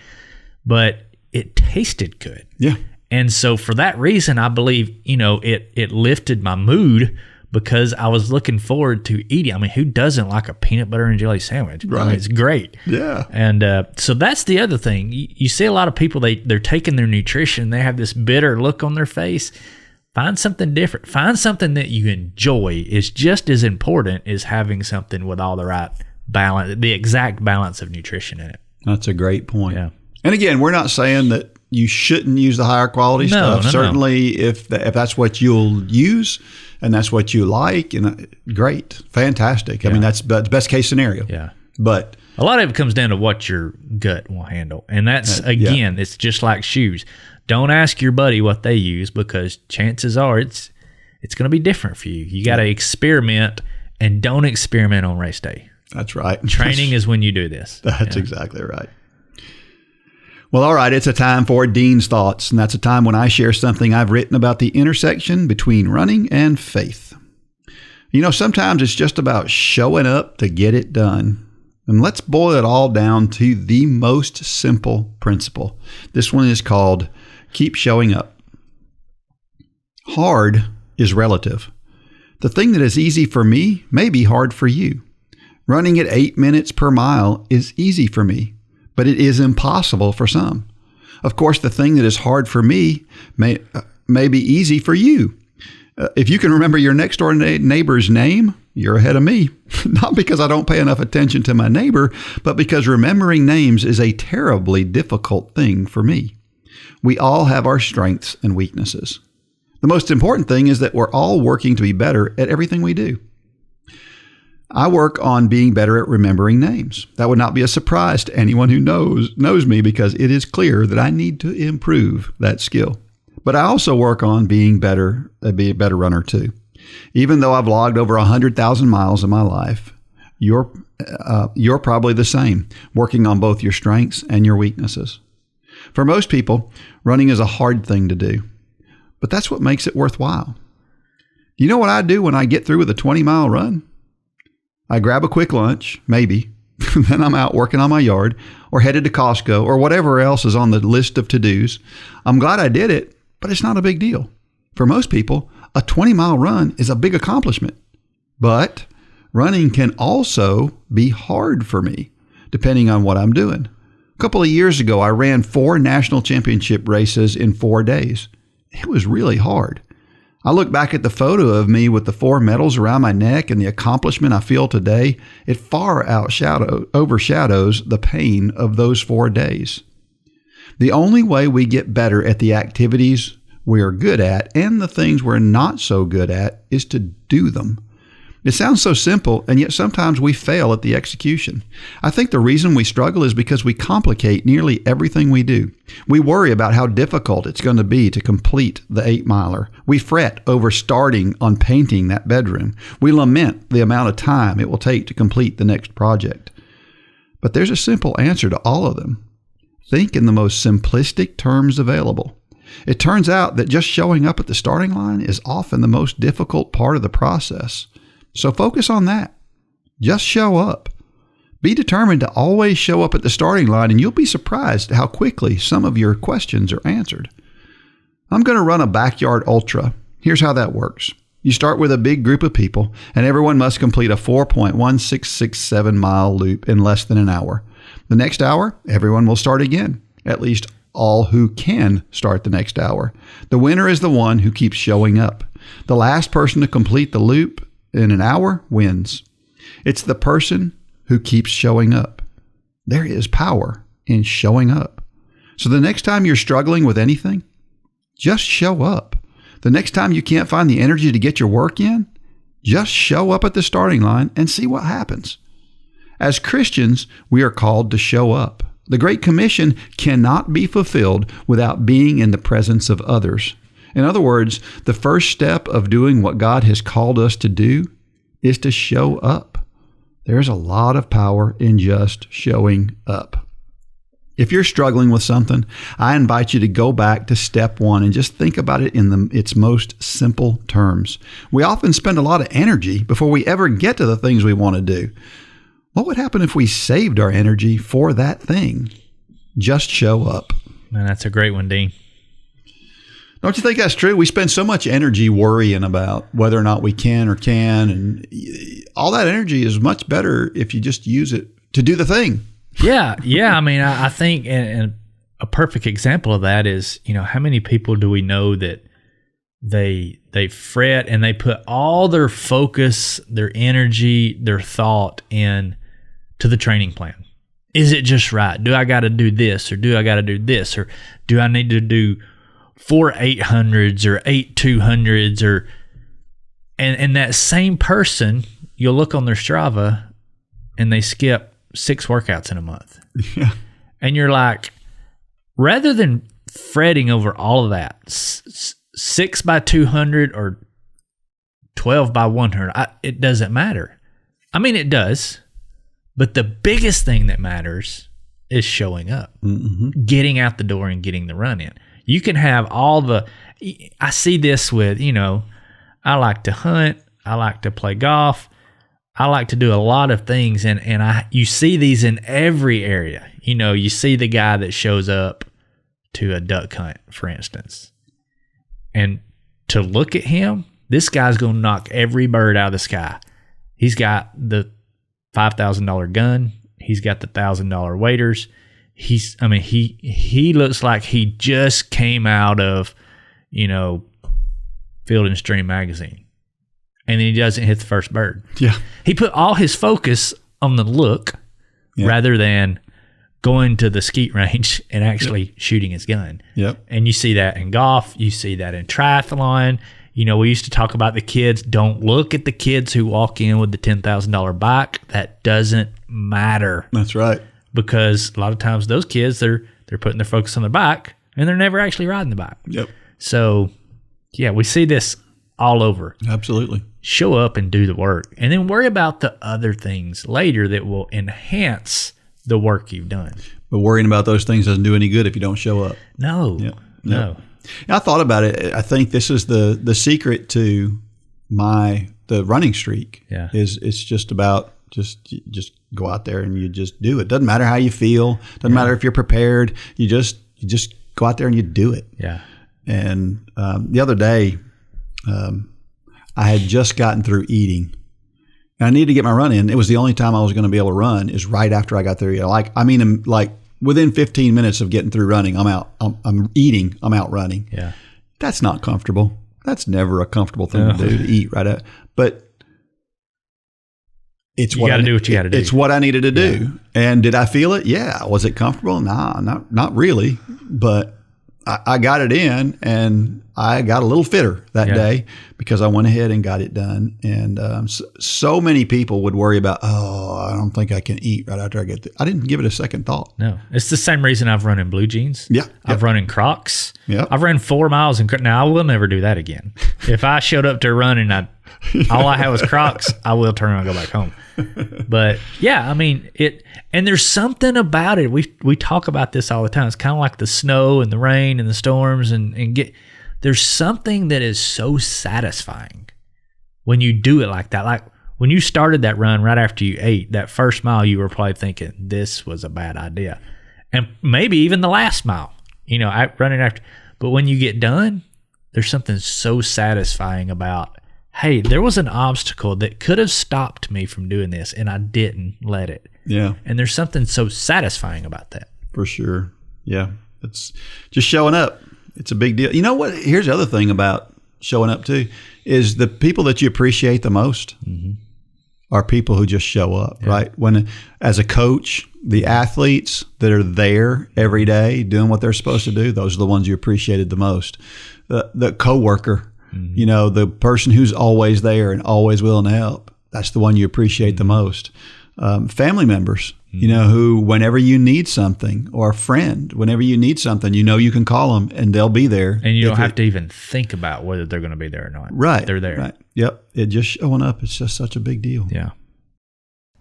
but it tasted good. Yeah. And so for that reason, I believe, it lifted my mood because I was looking forward to eating. I mean, who doesn't like a peanut butter and jelly sandwich? Right. I mean, it's great. Yeah. And so that's the other thing. You see a lot of people, they're taking their nutrition, they have this bitter look on their face. Find something different. Find something that you enjoy is just as important as having something with all the right balance, the exact balance of nutrition in it. That's a great point. Yeah. And again, we're not saying that you shouldn't use the higher quality stuff. No. Certainly, if that's what you'll use and that's what you like, great, fantastic. I mean, that's best case scenario. Yeah. But a lot of it comes down to what your gut will handle. And that's, again, it's just like shoes. Don't ask your buddy what they use because chances are it's going to be different for you. You got to experiment, and don't experiment on race day. That's right. Training is when you do this. That's exactly right. Well, all right, it's a time for Dean's Thoughts, and that's a time when I share something I've written about the intersection between running and faith. Sometimes it's just about showing up to get it done. And let's boil it all down to the most simple principle. This one is called keep showing up. Hard is relative. The thing that is easy for me may be hard for you. Running at 8 minutes per mile is easy for me, but it is impossible for some. Of course, the thing that is hard for me may be easy for you. If you can remember your next door neighbor's name, you're ahead of me. Not because I don't pay enough attention to my neighbor, but because remembering names is a terribly difficult thing for me. We all have our strengths and weaknesses. The most important thing is that we're all working to be better at everything we do. I work on being better at remembering names. That would not be a surprise to anyone who knows me, because it is clear that I need to improve that skill. But I also work on being a better runner too. Even though I've logged over 100,000 miles in my life, you're probably the same, working on both your strengths and your weaknesses. For most people, running is a hard thing to do, but that's what makes it worthwhile. You know what I do when I get through with a 20-mile run? I grab a quick lunch, maybe, then I'm out working on my yard or headed to Costco or whatever else is on the list of to-dos. I'm glad I did it, but it's not a big deal. For most people, a 20-mile run is a big accomplishment. But running can also be hard for me, depending on what I'm doing. A couple of years ago, I ran 4 national championship races in 4 days. It was really hard. I look back at the photo of me with the 4 medals around my neck and the accomplishment I feel today. It far overshadows the pain of those 4 days. The only way we get better at the activities we are good at and the things we're not so good at is to do them. It sounds so simple, and yet sometimes we fail at the execution. I think the reason we struggle is because we complicate nearly everything we do. We worry about how difficult it's going to be to complete the 8-miler. We fret over starting on painting that bedroom. We lament the amount of time it will take to complete the next project. But there's a simple answer to all of them. Think in the most simplistic terms available. It turns out that just showing up at the starting line is often the most difficult part of the process. So focus on that. Just show up. Be determined to always show up at the starting line, and you'll be surprised how quickly some of your questions are answered. I'm going to run a backyard ultra. Here's how that works. You start with a big group of people, and everyone must complete a 4.1667 mile loop in less than an hour. The next hour, everyone will start again, at least all who can start the next hour. The winner is the one who keeps showing up. The last person to complete the loop in an hour wins. It's the person who keeps showing up. There is power in showing up. So the next time you're struggling with anything, just show up. The next time you can't find the energy to get your work in, just show up at the starting line and see what happens. As Christians, we are called to show up. The Great Commission cannot be fulfilled without being in the presence of others. In other words, the first step of doing what God has called us to do is to show up. There's a lot of power in just showing up. If you're struggling with something, I invite you to go back to step 1 and just think about it in its most simple terms. We often spend a lot of energy before we ever get to the things we want to do. What would happen if we saved our energy for that thing? Just show up. Man, that's a great one, Dean. Don't you think that's true? We spend so much energy worrying about whether or not we can or can, and all that energy is much better if you just use it to do the thing. Yeah. I mean, I think and a perfect example of that is, how many people do we know that they fret and they put all their focus, their energy, their thought in to the training plan? Is it just right? Do I got to do this, or do I got to do this, or do I need to do 4 800s or 8 200s, or and that same person, you'll look on their Strava and they skip 6 workouts in a month. Yeah. And you're like, rather than fretting over all of that, 6 by 200 or 12 by 100, it doesn't matter. I mean, it does, but the biggest thing that matters is showing up, getting out the door and getting the run in. You can have I see this with, I like to hunt, I like to play golf, I like to do a lot of things, and you see these in every area. You see the guy that shows up to a duck hunt, for instance, and to look at him, this guy's going to knock every bird out of the sky. He's got the $5,000 gun, he's got the $1,000 waders, he looks like he just came out of, Field and Stream magazine. And then he doesn't hit the first bird. Yeah. He put all his focus on the look rather than going to the skeet range and actually shooting his gun. Yep. And you see that in golf. You see that in triathlon. We used to talk about the kids. Don't look at the kids who walk in with the $10,000 bike. That doesn't matter. That's right. Because a lot of times those kids, they're putting their focus on their bike and they're never actually riding the bike. Yep. So, yeah, we see this all over. Absolutely. Show up and do the work, and then worry about the other things later that will enhance the work you've done. But worrying about those things doesn't do any good if you don't show up. No. Yep. No. I thought about it. I think this is the secret to the running streak. Yeah. It's just about just go out there and you just do it. Doesn't matter how you feel. Doesn't matter if you're prepared. You just go out there and you do it. Yeah. And the other day, I had just gotten through eating. And I needed to get my run in. It was the only time I was going to be able to run is right after I got there. Within 15 minutes of getting through running, I'm out. I'm eating. I'm out running. Yeah. That's not comfortable. That's never a comfortable thing to do, to eat right at. But it's you got to do what you got to do. It's what I needed to do. And did I feel it? Yeah. Was it comfortable? Nah, not really. But I got it in, and I got a little fitter that day because I went ahead and got it done. And so many people would worry about, I don't think I can eat right after I get there. I didn't give it a second thought. No. It's the same reason I've run in blue jeans. Yeah. I've run in Crocs. Yeah. I've run 4 miles in Now, I will never do that again. If I showed up to a run and all I had was Crocs, I will turn around and go back home. But yeah, and there's something about it. We talk about this all the time. It's kind of like the snow and the rain and the storms there's something that is so satisfying when you do it like that. Like when you started that run right after you ate, that first mile, you were probably thinking this was a bad idea. And maybe even the last mile, running after. But when you get done, there's something so satisfying about, hey, there was an obstacle that could have stopped me from doing this, and I didn't let it. Yeah. And there's something so satisfying about that. For sure. Yeah. It's just showing up. It's a big deal. You know what? Here's the other thing about showing up too, is the people that you appreciate the most are people who just show up, right? When, as a coach, the athletes that are there every day doing what they're supposed to do, those are the ones you appreciated the most. The coworker, the person who's always there and always willing to help, that's the one you appreciate the most. Family members, who whenever you need something, or a friend, whenever you need something, you can call them and they'll be there. And you don't have to even think about whether they're going to be there or not. Right. They're there. Right. Yep. It just showing up. It's just such a big deal. Yeah.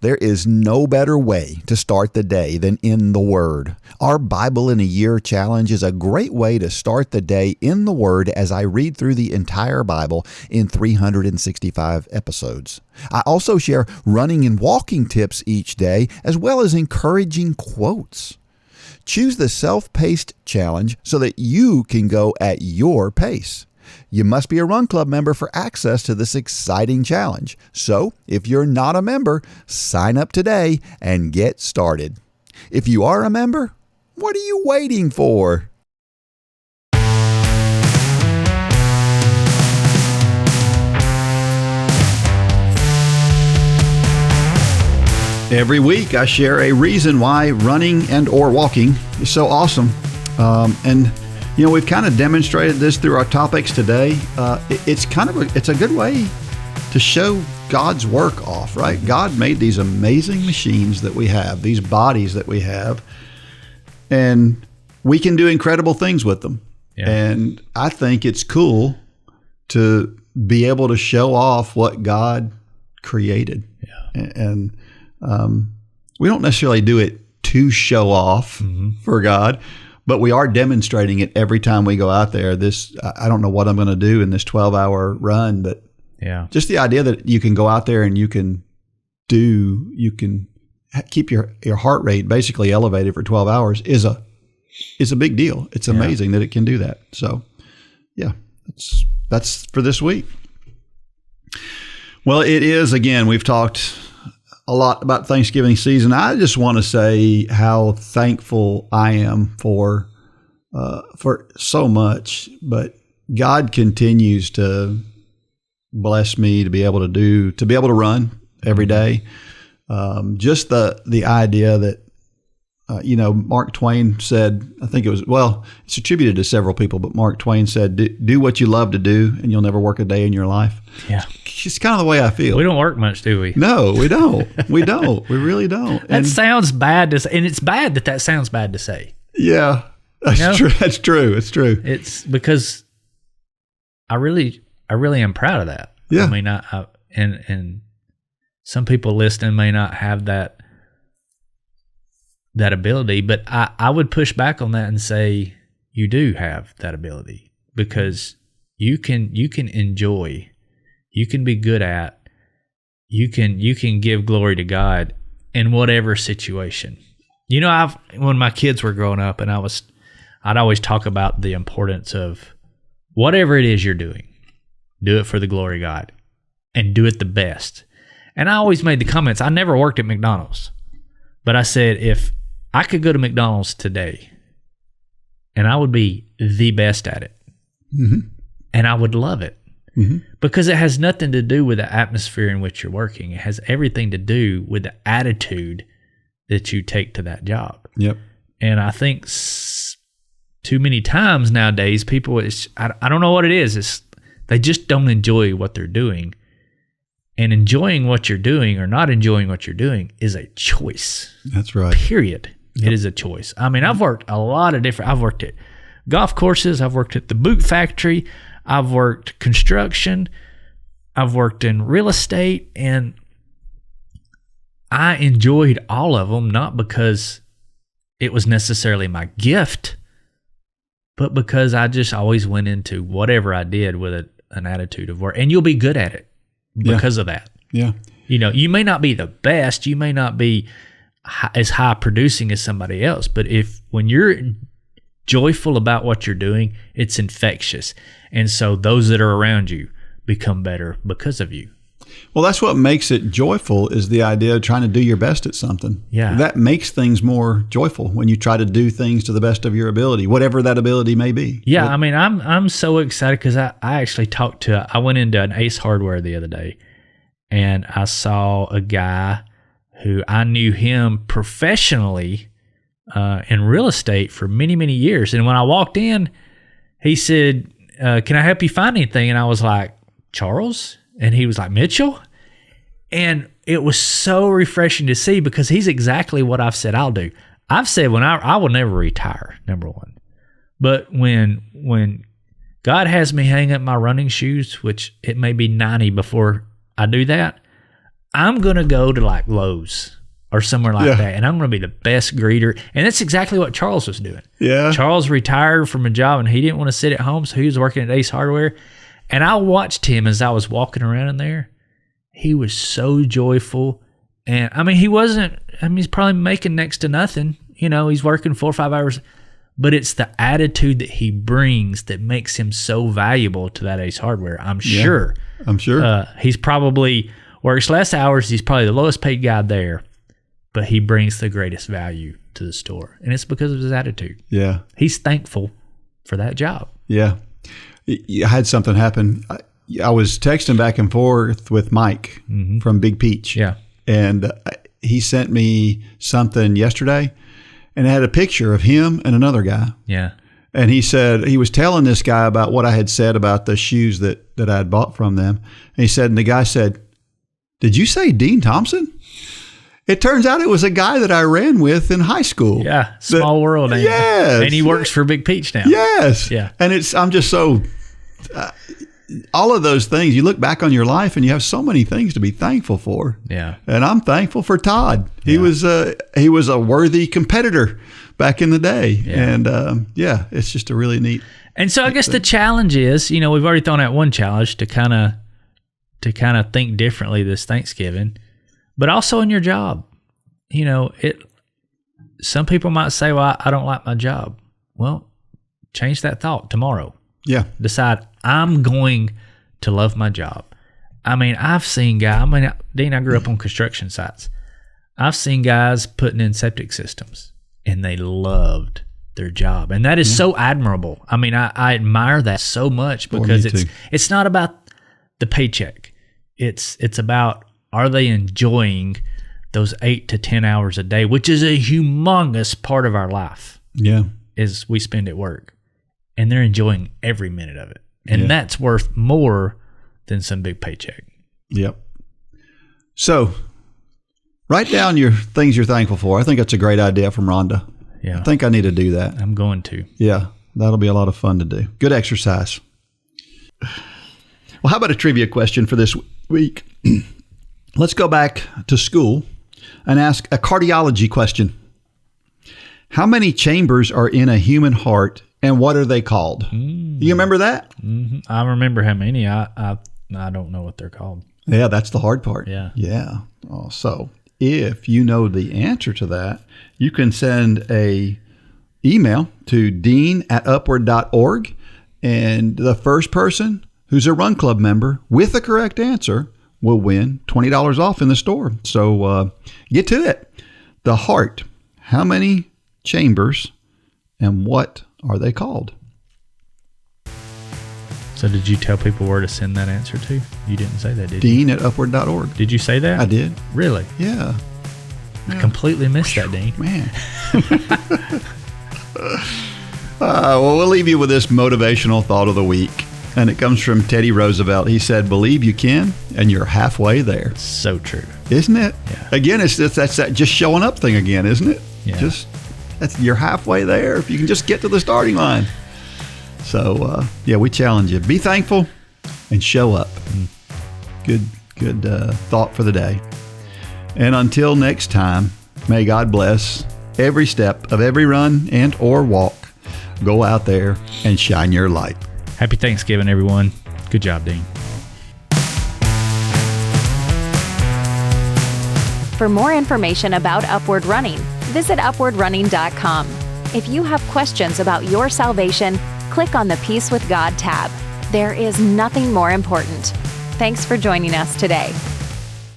There is no better way to start the day than in the Word. Our Bible in a Year challenge is a great way to start the day in the Word as I read through the entire Bible in 365 episodes. I also share running and walking tips each day, as well as encouraging quotes. Choose the self-paced challenge so that you can go at your pace. You must be a Run Club member for access to this exciting challenge. So, if you're not a member, sign up today and get started. If you are a member, what are you waiting for? Every week I share a reason why running and or walking is so awesome. We've kind of demonstrated this through our topics today. It's a good way to show God's work off, right? God made these amazing machines that we have, these bodies that we have, and we can do incredible things with them. Yeah. And I think it's cool to be able to show off what God created. Yeah. And we don't necessarily do it to show off for God, but we are demonstrating it every time we go out there. I don't know what I'm going to do in this 12-hour run, but just the idea that you can go out there and you can keep your heart rate basically elevated for 12 hours is a big deal. It's amazing that it can do that. So, that's for this week. Well, it is, again, we've talked lot about Thanksgiving season. I just want to say how thankful I am for so much, but God continues to bless me to be able to run every day. Just the idea that, Mark Twain said, I think it's attributed to several people, but Mark Twain said, do what you love to do and you'll never work a day in your life. Yeah. It's kind of the way I feel. We don't work much, do we? No, we don't. We don't. We really don't. That sounds bad to say, and it's bad that sounds bad to say. Yeah, that's true. That's true. It's true. It's because I really am proud of that. Yeah. I mean, and some people listening may not have that ability, but I would push back on that and say you do have that ability, because you can enjoy, you can be good at, you can give glory to God in whatever situation. When my kids were growing up, and I'd always talk about the importance of whatever it is you're doing, do it for the glory of God and do it the best. And I always made the comments, I never worked at McDonald's, but I said, if I could go to McDonald's today and I would be the best at it, mm-hmm. and I would love it, mm-hmm. because it has nothing to do with the atmosphere in which you're working. It has everything to do with the attitude that you take to that job. Yep. And I think too many times nowadays, people, I don't know what it is. They just don't enjoy what they're doing. And enjoying what you're doing or not enjoying what you're doing is a choice. That's right. Period. Yep. It is a choice. I mean, I've worked a lot of I've worked at golf courses. I've worked at the boot factory. I've worked construction. I've worked in real estate. And I enjoyed all of them, not because it was necessarily my gift, but because I just always went into whatever I did with an attitude of work. And you'll be good at it because of that. Yeah. You may not be the best, you may not be as high producing as somebody else, but when you're joyful about what you're doing, it's infectious. And so those that are around you become better because of you. Well, that's what makes it joyful, is the idea of trying to do your best at something. Yeah. That makes things more joyful when you try to do things to the best of your ability, whatever that ability may be. Yeah, I mean, I'm so excited because I actually I went into an Ace Hardware the other day, and I saw a guy who I knew him professionally in real estate for many, many years. And when I walked in, he said, can I help you find anything? And I was like, Charles? And he was like, Mitchell? And it was so refreshing to see, because he's exactly what I've said I'll do. I've said I will never retire, number one. But when God has me hang up my running shoes, which it may be 90 before I do that, I'm going to go to like Lowe's or somewhere like that, and I'm going to be the best greeter. And that's exactly what Charles was doing. Yeah. Charles retired from a job, and he didn't want to sit at home, so he was working at Ace Hardware. And I watched him as I was walking around in there. He was so joyful. And I mean, he's probably making next to nothing. He's working 4 or 5 hours. But it's the attitude that he brings that makes him so valuable to that Ace Hardware. I'm sure. He's probably works less hours. He's probably the lowest paid guy there. But he brings the greatest value to the store. And it's because of his attitude. Yeah. He's thankful for that job. Yeah. I had something happen. I was texting back and forth with Mike from Big Peach. Yeah. And he sent me something yesterday, and it had a picture of him and another guy. Yeah. And he said, he was telling this guy about what I had said about the shoes that I had bought from them. And he said, and the guy said, did you say Dean Thompson? It turns out it was a guy that I ran with in high school. Yeah, small world. Yes. And he works for Big Peach now. Yes. Yeah. And I'm just so, all of those things, you look back on your life and you have so many things to be thankful for. Yeah. And I'm thankful for Todd. He was a worthy competitor back in the day. Yeah. And it's just a really neat. And so I guess the challenge is, we've already thrown out one challenge to kind of think differently this Thanksgiving. But also in your job, some people might say, well, I don't like my job. Well, change that thought tomorrow. Yeah. Decide, I'm going to love my job. I mean, I've seen guys, Dean, I grew up on construction sites. I've seen guys putting in septic systems, and they loved their job. And that is so admirable. I mean, I admire that so much because it's not about the paycheck. It's about, are they enjoying those 8 to 10 hours a day, which is a humongous part of our life. Yeah. Is we spend at work, and they're enjoying every minute of it. And that's worth more than some big paycheck. Yep. So write down your things you're thankful for. I think that's a great idea from Rhonda. Yeah. I think I need to do that. I'm going to. Yeah. That'll be a lot of fun to do. Good exercise. Well, how about a trivia question for this week? Let's go back to school and ask a cardiology question. How many chambers are in a human heart, and what are they called? You remember that? Mm-hmm. I remember how many. I don't know what they're called. Yeah, that's the hard part. Yeah. Yeah. Oh, so if you know the answer to that, you can send a email to dean@upward.org, and the first person who's a Run Club member with the correct answer will win $20 off in the store. So get to it. The heart. How many chambers, and what are they called? So did you tell people where to send that answer to? You didn't say that, did you? Dean@upward.org. Did you say that? I did. Really? Yeah. I completely missed that, Dean. Man. Well, we'll leave you with this motivational thought of the week. And it comes from Teddy Roosevelt. He said, believe you can, and you're halfway there. So true. Isn't it? Yeah. Again, that's that just showing up thing again, isn't it? Yeah. You're halfway there if you can just get to the starting line. So, we challenge you. Be thankful and show up. Good thought for the day. And until next time, may God bless every step of every run and or walk. Go out there and shine your light. Happy Thanksgiving, everyone. Good job, Dean. For more information about Upward Running, visit upwardrunning.com. If you have questions about your salvation, click on the Peace with God tab. There is nothing more important. Thanks for joining us today.